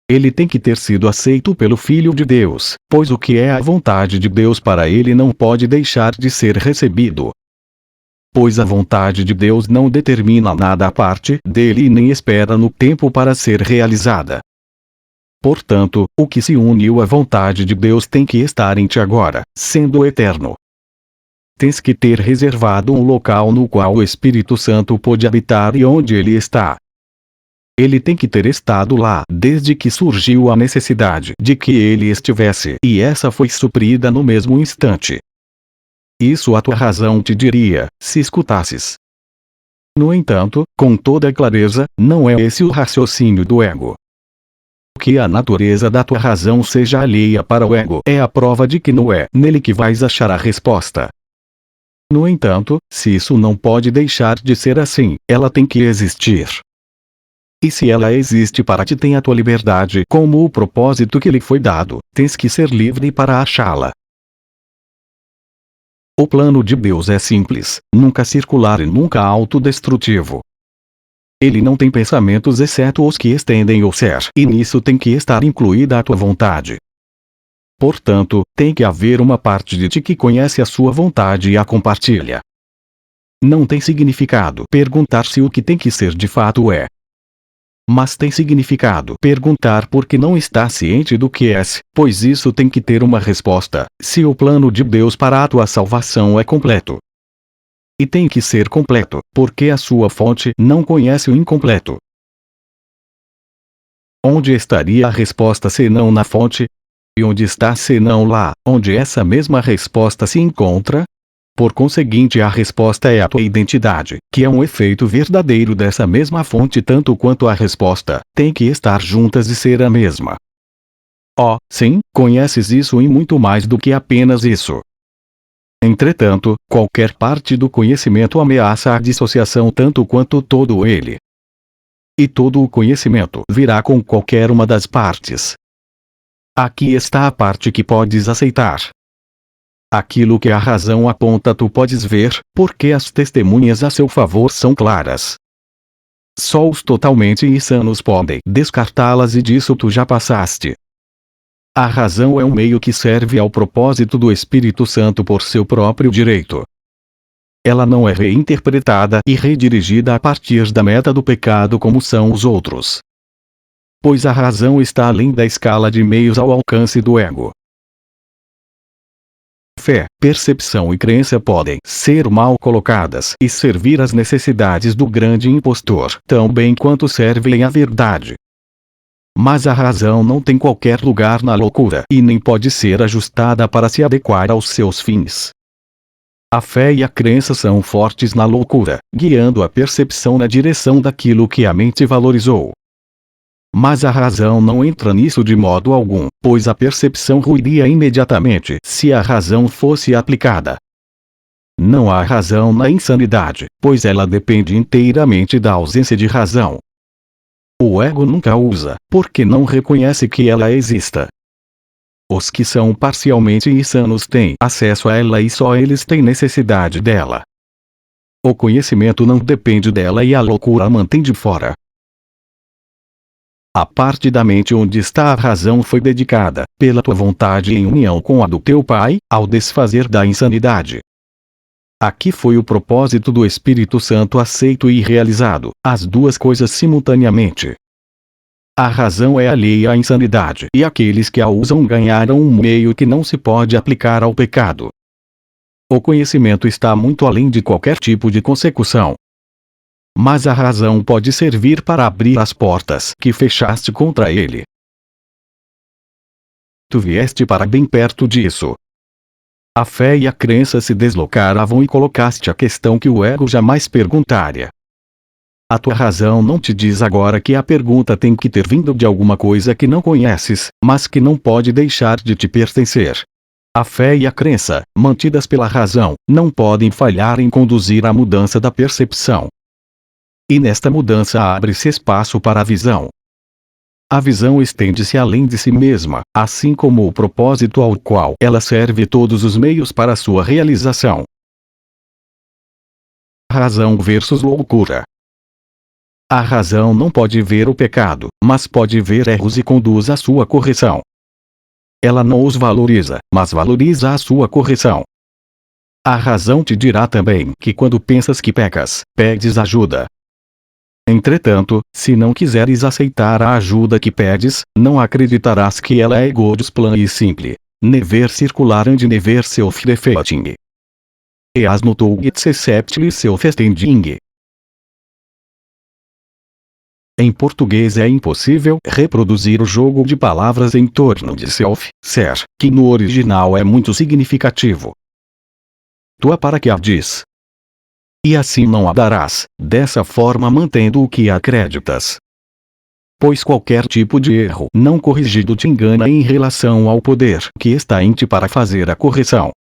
Ele tem que ter sido aceito pelo Filho de Deus, pois o que é a vontade de Deus para ele não pode deixar de ser recebido. Pois a vontade de Deus não determina nada à parte dele e nem espera no tempo para ser realizada. Portanto, o que se uniu à vontade de Deus tem que estar em ti agora, sendo eterno. Tens que ter reservado um local no qual o Espírito Santo pode habitar e onde ele está. Ele tem que ter estado lá desde que surgiu a necessidade de que ele estivesse, e essa foi suprida no mesmo instante. Isso a tua razão te diria, se escutasses. No entanto, com toda clareza, não é esse o raciocínio do ego. Que a natureza da tua razão seja alheia para o ego é a prova de que não é nele que vais achar a resposta. No entanto, se isso não pode deixar de ser assim, ela tem que existir. E se ela existe para ti, tem a tua liberdade como o propósito que lhe foi dado, tens que ser livre para achá-la. O plano de Deus é simples, nunca circular e nunca autodestrutivo. Ele não tem pensamentos exceto os que estendem o ser, e nisso tem que estar incluída a tua vontade. Portanto, tem que haver uma parte de ti que conhece a sua vontade e a compartilha. Não tem significado perguntar se o que tem que ser de fato é. Mas tem significado perguntar por que não está ciente do que és, pois isso tem que ter uma resposta, se o plano de Deus para a tua salvação é completo. E tem que ser completo, porque a sua fonte não conhece o incompleto. Onde estaria a resposta senão na fonte? E onde está senão lá, onde essa mesma resposta se encontra? Por conseguinte, a resposta é a tua identidade, que é um efeito verdadeiro dessa mesma fonte, tanto quanto a resposta, tem que estar juntas e ser a mesma. Oh, sim, conheces isso e muito mais do que apenas isso. Entretanto, qualquer parte do conhecimento ameaça a dissociação tanto quanto todo ele. E todo o conhecimento virá com qualquer uma das partes. Aqui está a parte que podes aceitar. Aquilo que a razão aponta tu podes ver, porque as testemunhas a seu favor são claras. Só os totalmente insanos podem descartá-las e disso tu já passaste. A razão é um meio que serve ao propósito do Espírito Santo por seu próprio direito. Ela não é reinterpretada e redirigida a partir da meta do pecado como são os outros. Pois a razão está além da escala de meios ao alcance do ego. Fé, percepção e crença podem ser mal colocadas e servir às necessidades do grande impostor, tão bem quanto servem à verdade. Mas a razão não tem qualquer lugar na loucura e nem pode ser ajustada para se adequar aos seus fins. A fé e a crença são fortes na loucura, guiando a percepção na direção daquilo que a mente valorizou. Mas a razão não entra nisso de modo algum, pois a percepção ruiria imediatamente se a razão fosse aplicada. Não há razão na insanidade, pois ela depende inteiramente da ausência de razão. O ego nunca usa, porque não reconhece que ela exista. Os que são parcialmente insanos têm acesso a ela e só eles têm necessidade dela. O conhecimento não depende dela e a loucura a mantém de fora. A parte da mente onde está a razão foi dedicada, pela tua vontade em união com a do teu Pai, ao desfazer da insanidade. Aqui foi o propósito do Espírito Santo aceito e realizado, as duas coisas simultaneamente. A razão é alheia à insanidade e aqueles que a usam ganharam um meio que não se pode aplicar ao pecado. O conhecimento está muito além de qualquer tipo de consecução. Mas a razão pode servir para abrir as portas que fechaste contra ele. Tu vieste para bem perto disso. A fé e a crença se deslocaram e colocaste a questão que o ego jamais perguntaria. A tua razão não te diz agora que a pergunta tem que ter vindo de alguma coisa que não conheces, mas que não pode deixar de te pertencer. A fé e a crença, mantidas pela razão, não podem falhar em conduzir à mudança da percepção. E nesta mudança abre-se espaço para a visão. A visão estende-se além de si mesma, assim como o propósito ao qual ela serve todos os meios para sua realização. Razão versus loucura. A razão não pode ver o pecado, mas pode ver erros e conduz à sua correção. Ela não os valoriza, mas valoriza a sua correção. A razão te dirá também que quando pensas que pecas, pedes ajuda. Entretanto, se não quiseres aceitar a ajuda que pedes, não acreditarás que ela é God's plan e simple. Never circular and never self-defeating. E as no to get susceptible self-standing. Em português é impossível reproduzir o jogo de palavras em torno de self, ser, que no original é muito significativo. Tua para que a diz. E assim não a darás, dessa forma mantendo o que acreditas. Pois qualquer tipo de erro não corrigido te engana em relação ao poder que está em ti para fazer a correção.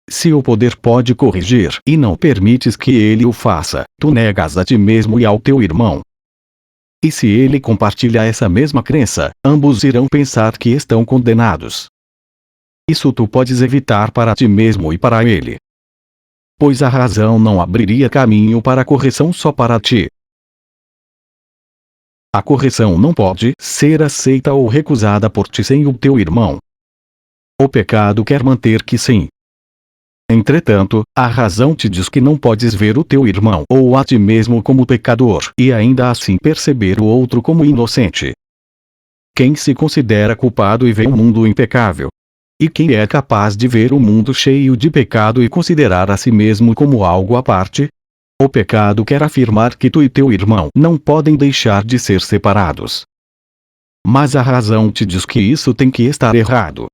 Se o poder pode corrigir e não permites que ele o faça, tu negas a ti mesmo e ao teu irmão. E se ele compartilha essa mesma crença, ambos irão pensar que estão condenados. Isso tu podes evitar para ti mesmo e para ele. Pois a razão não abriria caminho para a correção só para ti. A correção não pode ser aceita ou recusada por ti sem o teu irmão. O pecado quer manter que sim. Entretanto, a razão te diz que não podes ver o teu irmão ou a ti mesmo como pecador e ainda assim perceber o outro como inocente. Quem se considera culpado e vê o mundo impecável? E quem é capaz de ver o mundo cheio de pecado e considerar a si mesmo como algo à parte? O pecado quer afirmar que tu e teu irmão não podem deixar de ser separados. Mas a razão te diz que isso tem que estar errado.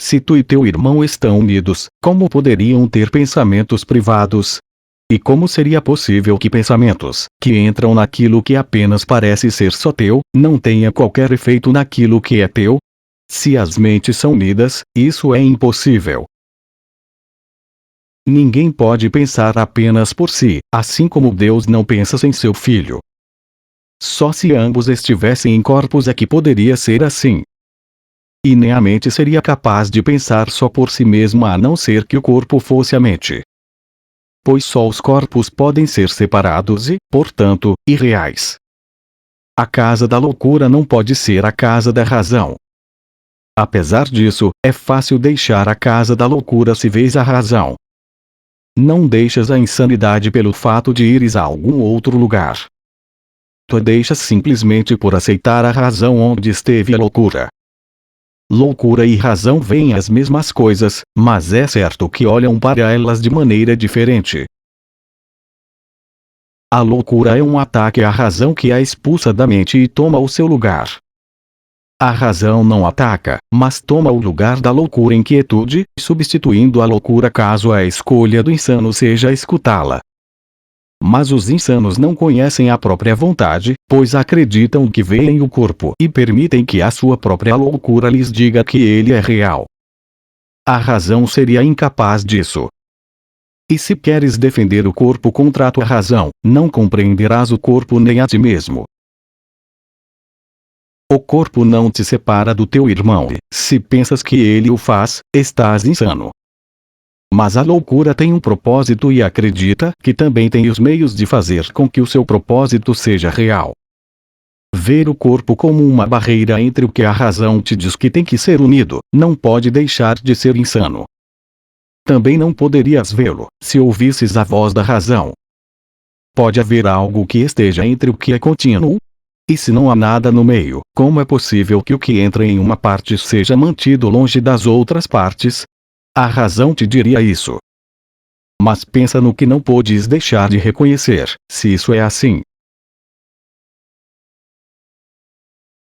Se tu e teu irmão estão unidos, como poderiam ter pensamentos privados? E como seria possível que pensamentos, que entram naquilo que apenas parece ser só teu, não tenha qualquer efeito naquilo que é teu? Se as mentes são unidas, isso é impossível. Ninguém pode pensar apenas por si, assim como Deus não pensa sem seu Filho. Só se ambos estivessem em corpos é que poderia ser assim. E nem a mente seria capaz de pensar só por si mesma a não ser que o corpo fosse a mente. Pois só os corpos podem ser separados e, portanto, irreais. A casa da loucura não pode ser a casa da razão. Apesar disso, é fácil deixar a casa da loucura se vês a razão. Não deixas a insanidade pelo fato de ires a algum outro lugar. Tu a deixas simplesmente por aceitar a razão onde esteve a loucura. Loucura e razão veem as mesmas coisas, mas é certo que olham para elas de maneira diferente. A loucura é um ataque à razão que a expulsa da mente e toma o seu lugar. A razão não ataca, mas toma o lugar da loucura em quietude, substituindo a loucura caso a escolha do insano seja escutá-la. Mas os insanos não conhecem a própria vontade, pois acreditam que veem o corpo e permitem que a sua própria loucura lhes diga que ele é real. A razão seria incapaz disso. E se queres defender o corpo contra a tua razão, não compreenderás o corpo nem a ti mesmo. O corpo não te separa do teu irmão e, se pensas que ele o faz, estás insano. Mas a loucura tem um propósito e acredita que também tem os meios de fazer com que o seu propósito seja real. Ver o corpo como uma barreira entre o que a razão te diz que tem que ser unido, não pode deixar de ser insano. Também não poderias vê-lo, se ouvisses a voz da razão. Pode haver algo que esteja entre o que é contínuo? E se não há nada no meio, como é possível que o que entra em uma parte seja mantido longe das outras partes? A razão te diria isso. Mas pensa no que não podes deixar de reconhecer, se isso é assim.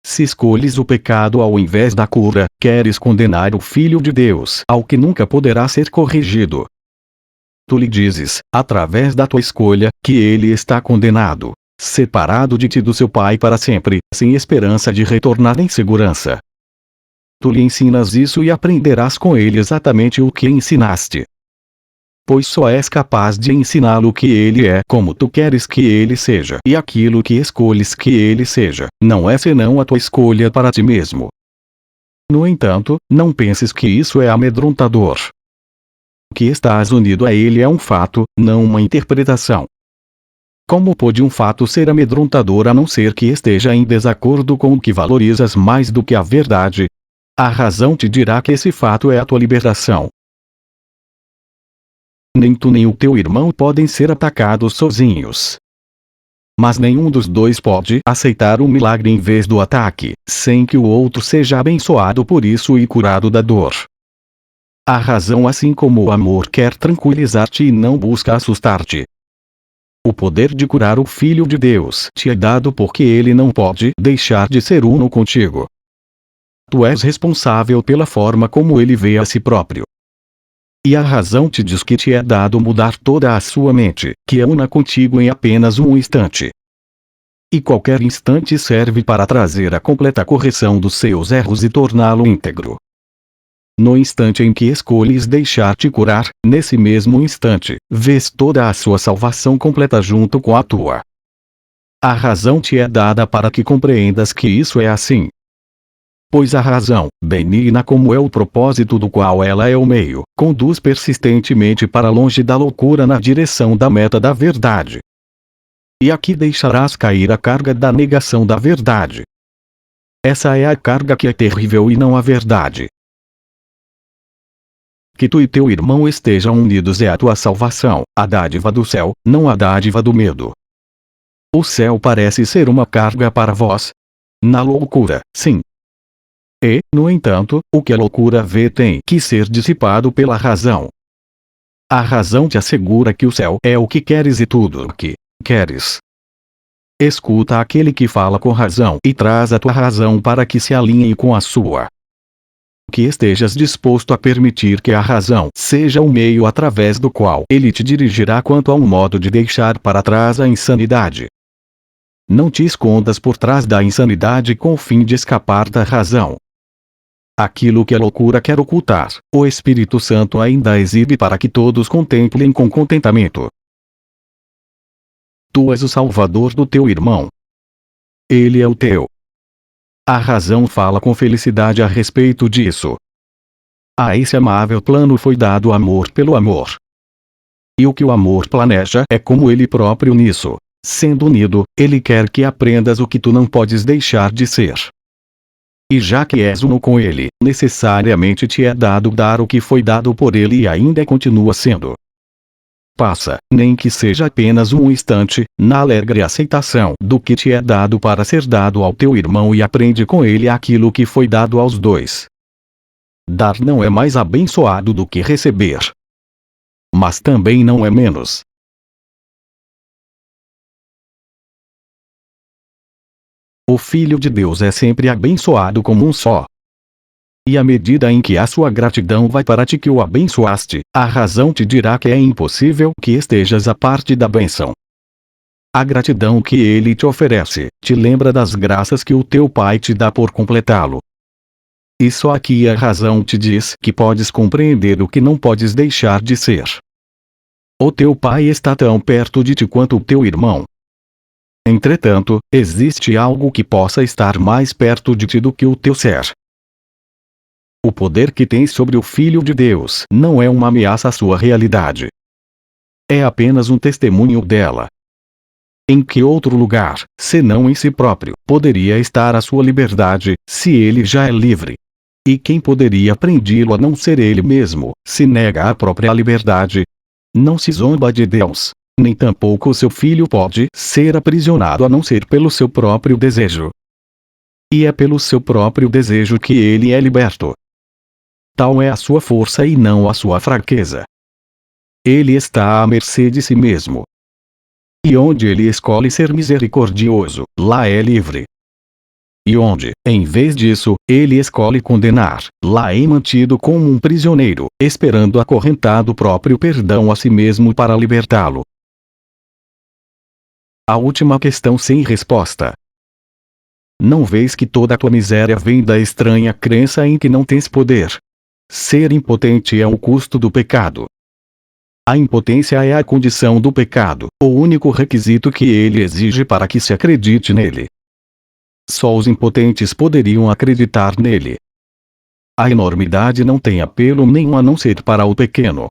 Se escolhes o pecado ao invés da cura, queres condenar o Filho de Deus ao que nunca poderá ser corrigido. Tu lhe dizes, através da tua escolha, que ele está condenado, separado de ti do seu Pai para sempre, sem esperança de retornar em segurança. Tu lhe ensinas isso e aprenderás com ele exatamente o que ensinaste. Pois só és capaz de ensiná-lo o que ele é como tu queres que ele seja e aquilo que escolhes que ele seja, não é senão a tua escolha para ti mesmo. No entanto, não penses que isso é amedrontador. Que estás unido a ele é um fato, não uma interpretação. Como pode um fato ser amedrontador a não ser que esteja em desacordo com o que valorizas mais do que a verdade? A razão te dirá que esse fato é a tua libertação. Nem tu nem o teu irmão podem ser atacados sozinhos. Mas nenhum dos dois pode aceitar o milagre em vez do ataque, sem que o outro seja abençoado por isso e curado da dor. A razão, assim como o amor, quer tranquilizar-te e não busca assustar-te. O poder de curar o Filho de Deus te é dado porque ele não pode deixar de ser uno contigo. Tu és responsável pela forma como ele vê a si próprio. E a razão te diz que te é dado mudar toda a sua mente, que é una contigo em apenas um instante. E qualquer instante serve para trazer a completa correção dos seus erros e torná-lo íntegro. No instante em que escolhes deixar-te curar, nesse mesmo instante, vês toda a sua salvação completa junto com a tua. A razão te é dada para que compreendas que isso é assim. Pois a razão, benigna como é o propósito do qual ela é o meio, conduz persistentemente para longe da loucura na direção da meta da verdade. E aqui deixarás cair a carga da negação da verdade. Essa é a carga que é terrível e não a verdade. Que tu e teu irmão estejam unidos é a tua salvação, a dádiva do céu, não a dádiva do medo. O céu parece ser uma carga para vós. Na loucura, sim. E, no entanto, o que a loucura vê tem que ser dissipado pela razão. A razão te assegura que o céu é o que queres e tudo o que queres. Escuta aquele que fala com razão e traz a tua razão para que se alinhe com a sua. Que estejas disposto a permitir que a razão seja o meio através do qual ele te dirigirá quanto a um modo de deixar para trás a insanidade. Não te escondas por trás da insanidade com o fim de escapar da razão. Aquilo que a loucura quer ocultar, o Espírito Santo ainda exibe para que todos contemplem com contentamento. Tu és o salvador do teu irmão. Ele é o teu. A razão fala com felicidade a respeito disso. A esse amável plano foi dado amor pelo amor. E o que o amor planeja é como ele próprio nisso. Sendo unido, ele quer que aprendas o que tu não podes deixar de ser. E já que és uno com ele, necessariamente te é dado dar o que foi dado por ele e ainda continua sendo. Passa, nem que seja apenas um instante, na alegre aceitação do que te é dado para ser dado ao teu irmão e aprende com ele aquilo que foi dado aos dois. Dar não é mais abençoado do que receber. Mas também não é menos. O Filho de Deus é sempre abençoado como um só. E à medida em que a sua gratidão vai para ti que o abençoaste, a razão te dirá que é impossível que estejas à parte da bênção. A gratidão que ele te oferece, te lembra das graças que o teu Pai te dá por completá-lo. E só aqui a razão te diz que podes compreender o que não podes deixar de ser. O teu Pai está tão perto de ti quanto o teu irmão. Entretanto, existe algo que possa estar mais perto de ti do que o teu ser. O poder que tens sobre o Filho de Deus não é uma ameaça à sua realidade. É apenas um testemunho dela. Em que outro lugar, senão em si próprio, poderia estar a sua liberdade, se ele já é livre? E quem poderia prendê-lo a não ser ele mesmo, se nega a própria liberdade? Não se zomba de Deus, nem tampouco o seu filho pode ser aprisionado a não ser pelo seu próprio desejo. E é pelo seu próprio desejo que ele é liberto. Tal é a sua força e não a sua fraqueza. Ele está à mercê de si mesmo. E onde ele escolhe ser misericordioso, lá é livre. E onde, em vez disso, ele escolhe condenar, lá é mantido como um prisioneiro, esperando acorrentado o próprio perdão a si mesmo para libertá-lo. A última questão sem resposta. Não vês que toda a tua miséria vem da estranha crença em que não tens poder? Ser impotente é o custo do pecado. A impotência é a condição do pecado, o único requisito que ele exige para que se acredite nele. Só os impotentes poderiam acreditar nele. A enormidade não tem apelo nenhum a não ser para o pequeno.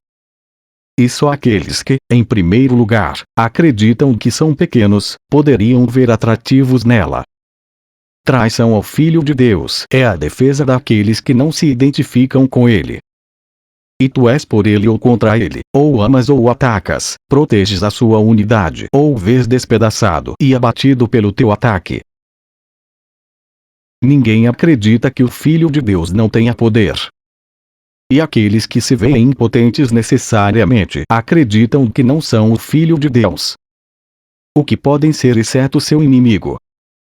E só aqueles que, em primeiro lugar, acreditam que são pequenos, poderiam ver atrativos nela. Traição ao Filho de Deus é a defesa daqueles que não se identificam com ele. E tu és por ele ou contra ele, ou amas ou o atacas, proteges a sua unidade ou o vês despedaçado e abatido pelo teu ataque. Ninguém acredita que o Filho de Deus não tenha poder. E aqueles que se veem impotentes necessariamente acreditam que não são o Filho de Deus. O que podem ser exceto seu inimigo?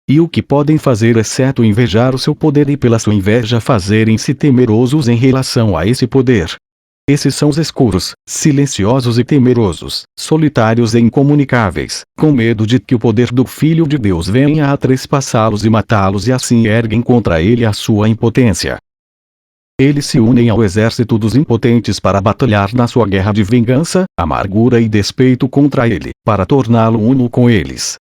E o que podem fazer exceto invejar o seu poder e pela sua inveja fazerem-se temerosos em relação a esse poder? Esses são os escuros, silenciosos e temerosos, solitários e incomunicáveis, com medo de que o poder do Filho de Deus venha a trespassá-los e matá-los e assim erguem contra ele a sua impotência. eles se unem ao exército dos impotentes para batalhar na sua guerra de vingança, amargura e despeito contra ele, para torná-lo uno com eles.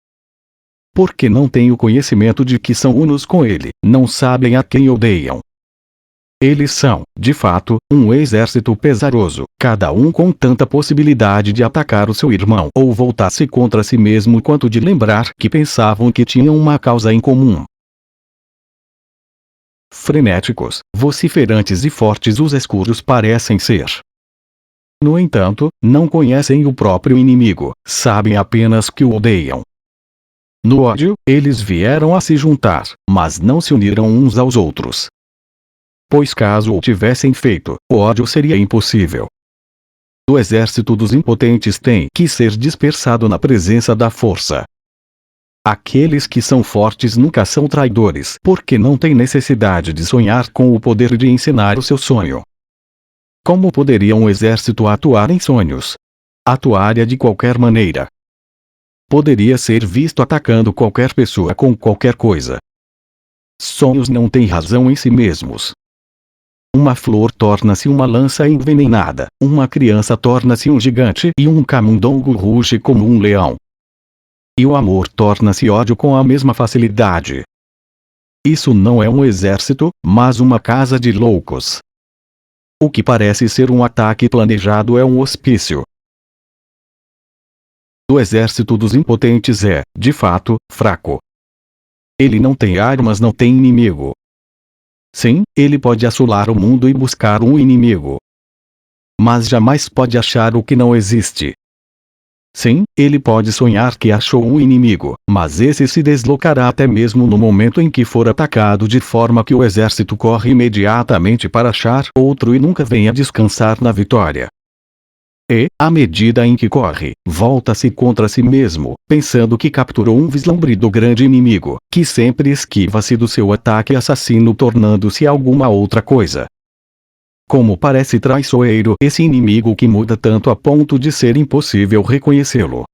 Porque não têm o conhecimento de que são unos com ele, não sabem a quem odeiam. Eles são, de fato, um exército pesaroso, cada um com tanta possibilidade de atacar o seu irmão ou voltar-se contra si mesmo quanto de lembrar que pensavam que tinham uma causa em comum. Frenéticos, vociferantes e fortes os escuros parecem ser. No entanto, não conhecem o próprio inimigo, sabem apenas que o odeiam. No ódio, eles vieram a se juntar, mas não se uniram uns aos outros. Pois caso o tivessem feito, o ódio seria impossível. O exército dos impotentes tem que ser dispersado na presença da força. Aqueles que são fortes nunca são traidores, porque não têm necessidade de sonhar com o poder de ensinar o seu sonho. Como poderia um exército atuar em sonhos? Atuaria de qualquer maneira. Poderia ser visto atacando qualquer pessoa com qualquer coisa. Sonhos não têm razão em si mesmos. Uma flor torna-se uma lança envenenada, uma criança torna-se um gigante e um camundongo ruge como um leão. E o amor torna-se ódio com a mesma facilidade. Isso não é um exército, mas uma casa de loucos. O que parece ser um ataque planejado é um hospício. O exército dos impotentes é, de fato, fraco. Ele não tem armas, não tem inimigo. Sim, ele pode assolar o mundo e buscar um inimigo. Mas jamais pode achar o que não existe. Sim, ele pode sonhar que achou um inimigo, mas esse se deslocará até mesmo no momento em que for atacado, de forma que o exército corre imediatamente para achar outro e nunca venha descansar na vitória. E, à medida em que corre, volta-se contra si mesmo, pensando que capturou um vislumbre do grande inimigo, que sempre esquiva-se do seu ataque assassino, tornando-se alguma outra coisa. Como parece traiçoeiro esse inimigo que muda tanto a ponto de ser impossível reconhecê-lo.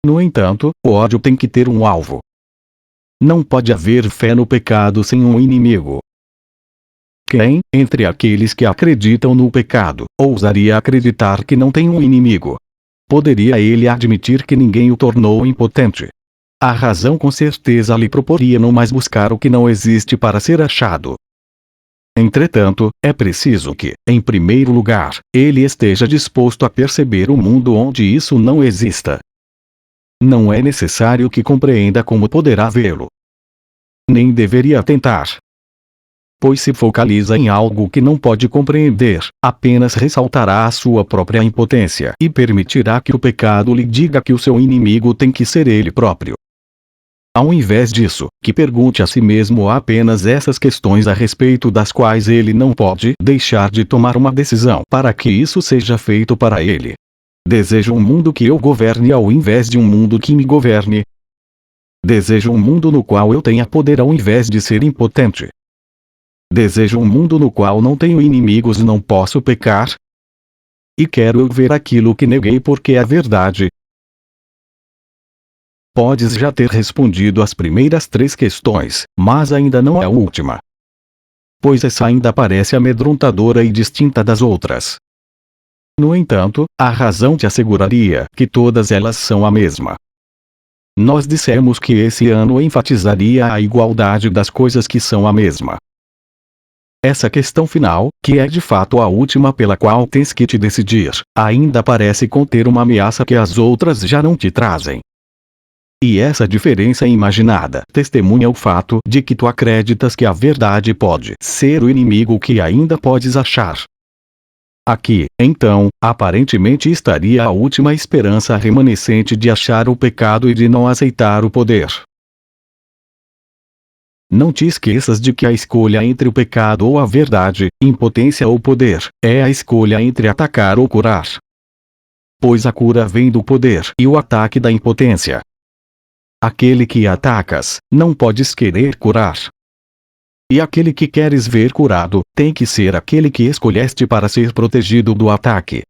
No entanto, o ódio tem que ter um alvo. Não pode haver fé no pecado sem um inimigo. Quem, entre aqueles que acreditam no pecado, ousaria acreditar que não tem um inimigo? Poderia ele admitir que ninguém o tornou impotente? A razão com certeza lhe proporia não mais buscar o que não existe para ser achado. Entretanto, é preciso que, em primeiro lugar, ele esteja disposto a perceber o mundo onde isso não exista. Não é necessário que compreenda como poderá vê-lo. Nem deveria tentar. Pois se focaliza em algo que não pode compreender, apenas ressaltará a sua própria impotência e permitirá que o pecado lhe diga que o seu inimigo tem que ser ele próprio. Ao invés disso, que pergunte a si mesmo apenas essas questões a respeito das quais ele não pode deixar de tomar uma decisão para que isso seja feito para ele. Desejo um mundo que eu governe ao invés de um mundo que me governe. Desejo um mundo no qual eu tenha poder ao invés de ser impotente. Desejo um mundo no qual não tenho inimigos e não posso pecar. E quero eu ver aquilo que neguei porque é verdade. Podes já ter respondido as primeiras 3 questões, mas ainda não a última. Pois essa ainda parece amedrontadora e distinta das outras. No entanto, a razão te asseguraria que todas elas são a mesma. Nós dissemos que esse ano enfatizaria a igualdade das coisas que são a mesma. Essa questão final, que é de fato a última pela qual tens que te decidir, ainda parece conter uma ameaça que as outras já não te trazem. E essa diferença imaginada testemunha o fato de que tu acreditas que a verdade pode ser o inimigo que ainda podes achar. Aqui, então, aparentemente estaria a última esperança remanescente de achar o pecado e de não aceitar o poder. Não te esqueças de que a escolha entre o pecado ou a verdade, impotência ou poder, é a escolha entre atacar ou curar. Pois a cura vem do poder e o ataque da impotência. Aquele que atacas, não podes querer curar. E aquele que queres ver curado, tem que ser aquele que escolheste para ser protegido do ataque.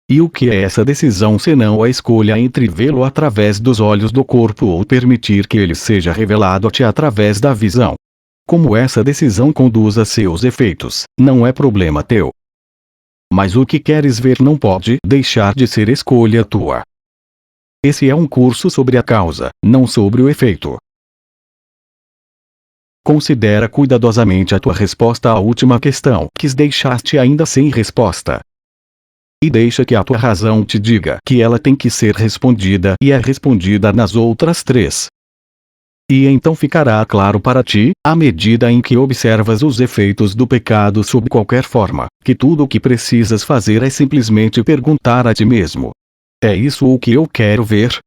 E o que é essa decisão senão a escolha entre vê-lo através dos olhos do corpo ou permitir que ele seja revelado a ti através da visão? Como essa decisão conduz a seus efeitos, não é problema teu. Mas o que queres ver não pode deixar de ser escolha tua. Esse é um curso sobre a causa, não sobre o efeito. Considera cuidadosamente a tua resposta à última questão que deixaste ainda sem resposta. E deixa que a tua razão te diga que ela tem que ser respondida e é respondida nas outras três. E então ficará claro para ti, à medida em que observas os efeitos do pecado sob qualquer forma, que tudo o que precisas fazer é simplesmente perguntar a ti mesmo: é isso o que eu quero ver?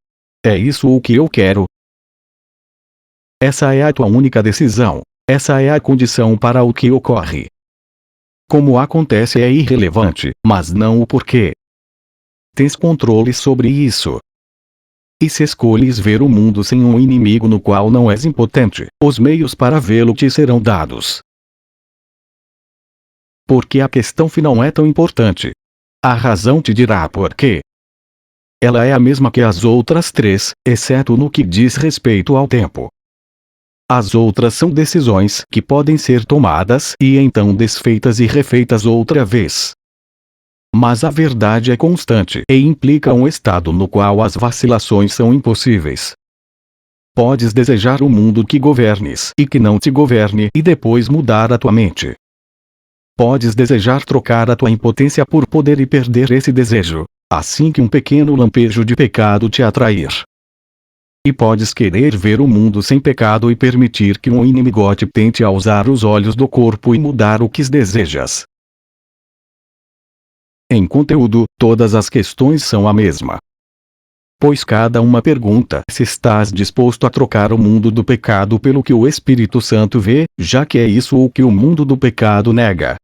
É isso o que eu quero? Essa é a tua única decisão. Essa é a condição para o que ocorre. Como acontece é irrelevante, mas não o porquê. Tens controle sobre isso. E se escolhes ver o mundo sem um inimigo no qual não és impotente, os meios para vê-lo te serão dados. Porque a questão final é tão importante. A razão te dirá por quê. Ela é a mesma que as outras três, exceto no que diz respeito ao tempo. As outras são decisões que podem ser tomadas e então desfeitas e refeitas outra vez. Mas a verdade é constante e implica um estado no qual as vacilações são impossíveis. Podes desejar um mundo que governes e que não te governe e depois mudar a tua mente. Podes desejar trocar a tua impotência por poder e perder esse desejo, assim que um pequeno lampejo de pecado te atrair. E podes querer ver o mundo sem pecado e permitir que um inimigo te tente a usar os olhos do corpo e mudar o que desejas. Em conteúdo, todas as questões são a mesma. Pois cada uma pergunta se estás disposto a trocar o mundo do pecado pelo que o Espírito Santo vê, já que é isso o que o mundo do pecado nega.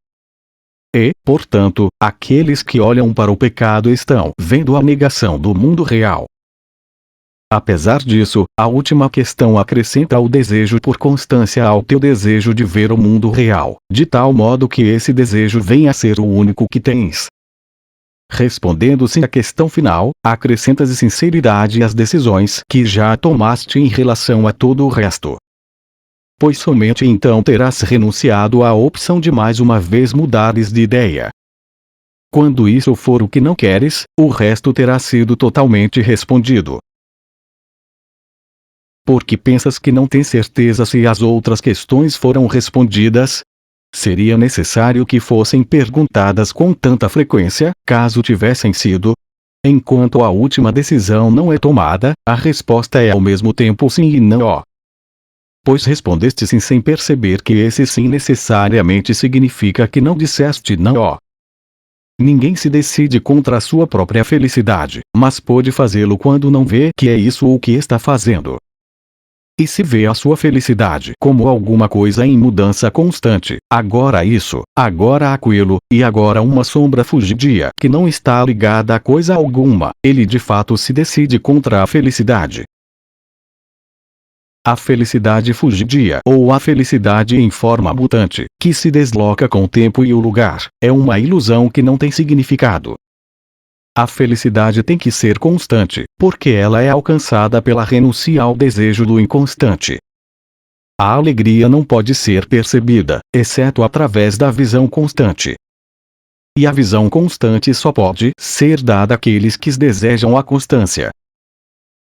E, portanto, aqueles que olham para o pecado estão vendo a negação do mundo real. Apesar disso, a última questão acrescenta o desejo por constância ao teu desejo de ver o mundo real, de tal modo que esse desejo venha a ser o único que tens. Respondendo-se à questão final, acrescentas sinceridade às decisões que já tomaste em relação a todo o resto. Pois somente então terás renunciado à opção de mais uma vez mudares de ideia. Quando isso for o que não queres, o resto terá sido totalmente respondido. Porque pensas que não tens certeza se as outras questões foram respondidas? Seria necessário que fossem perguntadas com tanta frequência, caso tivessem sido. Enquanto a última decisão não é tomada, a resposta é ao mesmo tempo sim e não ó. Pois respondeste sim sem perceber que esse sim necessariamente significa que não disseste não ó. Ninguém se decide contra a sua própria felicidade, mas pode fazê-lo quando não vê que é isso o que está fazendo. E se vê a sua felicidade como alguma coisa em mudança constante, agora isso, agora aquilo, e agora uma sombra fugidia que não está ligada a coisa alguma, ele de fato se decide contra a felicidade. A felicidade fugidia ou a felicidade em forma mutante, que se desloca com o tempo e o lugar, é uma ilusão que não tem significado. A felicidade tem que ser constante, porque ela é alcançada pela renúncia ao desejo do inconstante. A alegria não pode ser percebida, exceto através da visão constante. E a visão constante só pode ser dada àqueles que desejam a constância.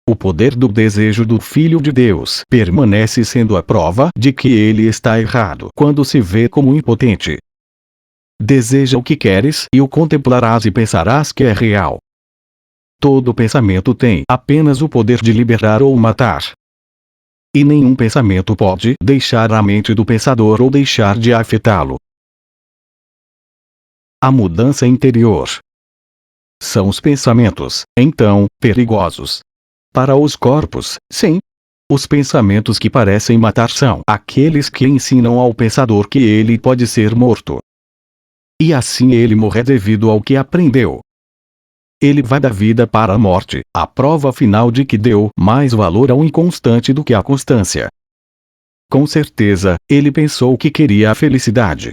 O poder do desejo do Filho de Deus permanece sendo a prova de que ele está errado quando se vê como impotente. Deseja o que queres e o contemplarás e pensarás que é real. Todo pensamento tem apenas o poder de liberar ou matar. E nenhum pensamento pode deixar a mente do pensador ou deixar de afetá-lo. A mudança interior. São os pensamentos, então, perigosos. Para os corpos, sim. Os pensamentos que parecem matar são aqueles que ensinam ao pensador que ele pode ser morto. E assim ele morre devido ao que aprendeu. Ele vai da vida para a morte, a prova final de que deu mais valor ao inconstante do que à constância. Com certeza, ele pensou que queria a felicidade.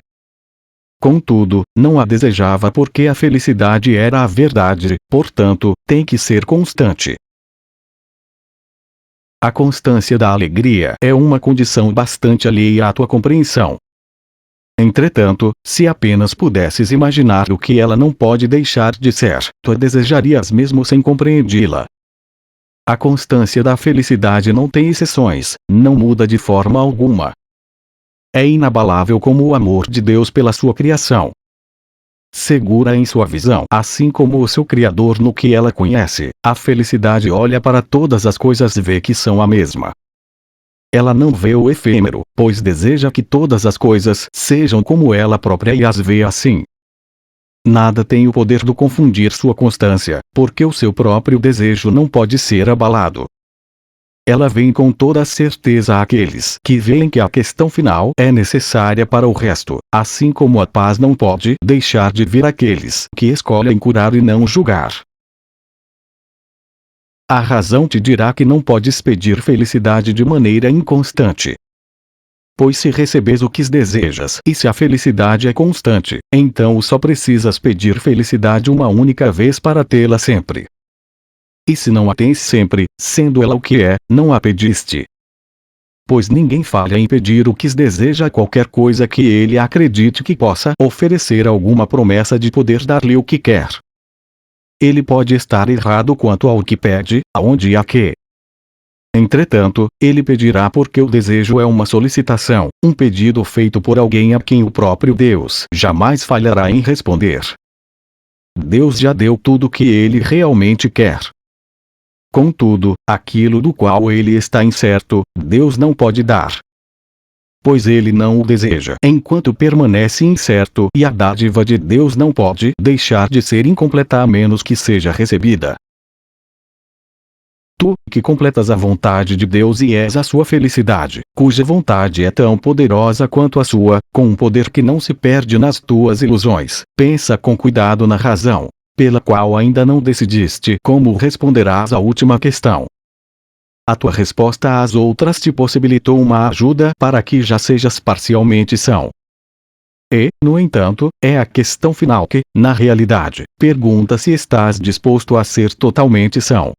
Contudo, não a desejava porque a felicidade era a verdade, portanto, tem que ser constante. A constância da alegria é uma condição bastante alheia à tua compreensão. Entretanto, se apenas pudesses imaginar o que ela não pode deixar de ser, tu a desejarias mesmo sem compreendê-la. A constância da felicidade não tem exceções, não muda de forma alguma. É inabalável como o amor de Deus pela sua criação. Segura em sua visão, assim como o seu Criador no que ela conhece, a felicidade olha para todas as coisas e vê que são a mesma. Ela não vê o efêmero, pois deseja que todas as coisas sejam como ela própria e as vê assim. Nada tem o poder de confundir sua constância, porque o seu próprio desejo não pode ser abalado. Ela vem com toda a certeza àqueles que veem que a questão final é necessária para o resto, assim como a paz não pode deixar de vir àqueles que escolhem curar e não julgar. A razão te dirá que não podes pedir felicidade de maneira inconstante. Pois se recebes o que desejas, e se a felicidade é constante, então só precisas pedir felicidade uma única vez para tê-la sempre. E se não a tens sempre, sendo ela o que é, não a pediste. Pois ninguém falha em pedir o que deseja a qualquer coisa que ele acredite que possa oferecer alguma promessa de poder dar-lhe o que quer. Ele pode estar errado quanto ao que pede, aonde e a que. Entretanto, ele pedirá porque o desejo é uma solicitação, um pedido feito por alguém a quem o próprio Deus jamais falhará em responder. Deus já deu tudo o que ele realmente quer. Contudo, aquilo do qual ele está incerto, Deus não pode dar. Pois ele não o deseja enquanto permanece incerto e a dádiva de Deus não pode deixar de ser incompleta a menos que seja recebida. Tu, que completas a vontade de Deus e és a sua felicidade, cuja vontade é tão poderosa quanto a sua, com um poder que não se perde nas tuas ilusões, pensa com cuidado na razão, pela qual ainda não decidiste como responderás à última questão. A tua resposta às outras te possibilitou uma ajuda para que já sejas parcialmente são. E, no entanto, é a questão final que, na realidade, pergunta se estás disposto a ser totalmente são.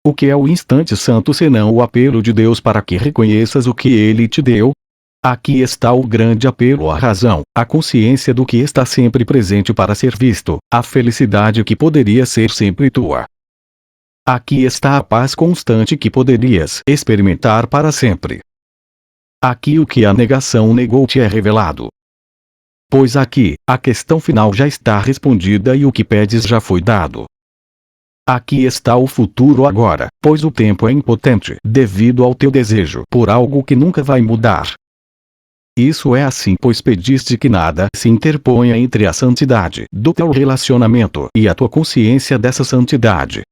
O que é o instante santo senão o apelo de Deus para que reconheças o que Ele te deu? Aqui está o grande apelo à razão, a consciência do que está sempre presente para ser visto, a felicidade que poderia ser sempre tua. Aqui está a paz constante que poderias experimentar para sempre. Aqui o que a negação negou te é revelado. Pois aqui, a questão final já está respondida e o que pedes já foi dado. Aqui está o futuro agora, pois o tempo é impotente devido ao teu desejo por algo que nunca vai mudar. Isso é assim pois pediste que nada se interponha entre a santidade do teu relacionamento e a tua consciência dessa santidade.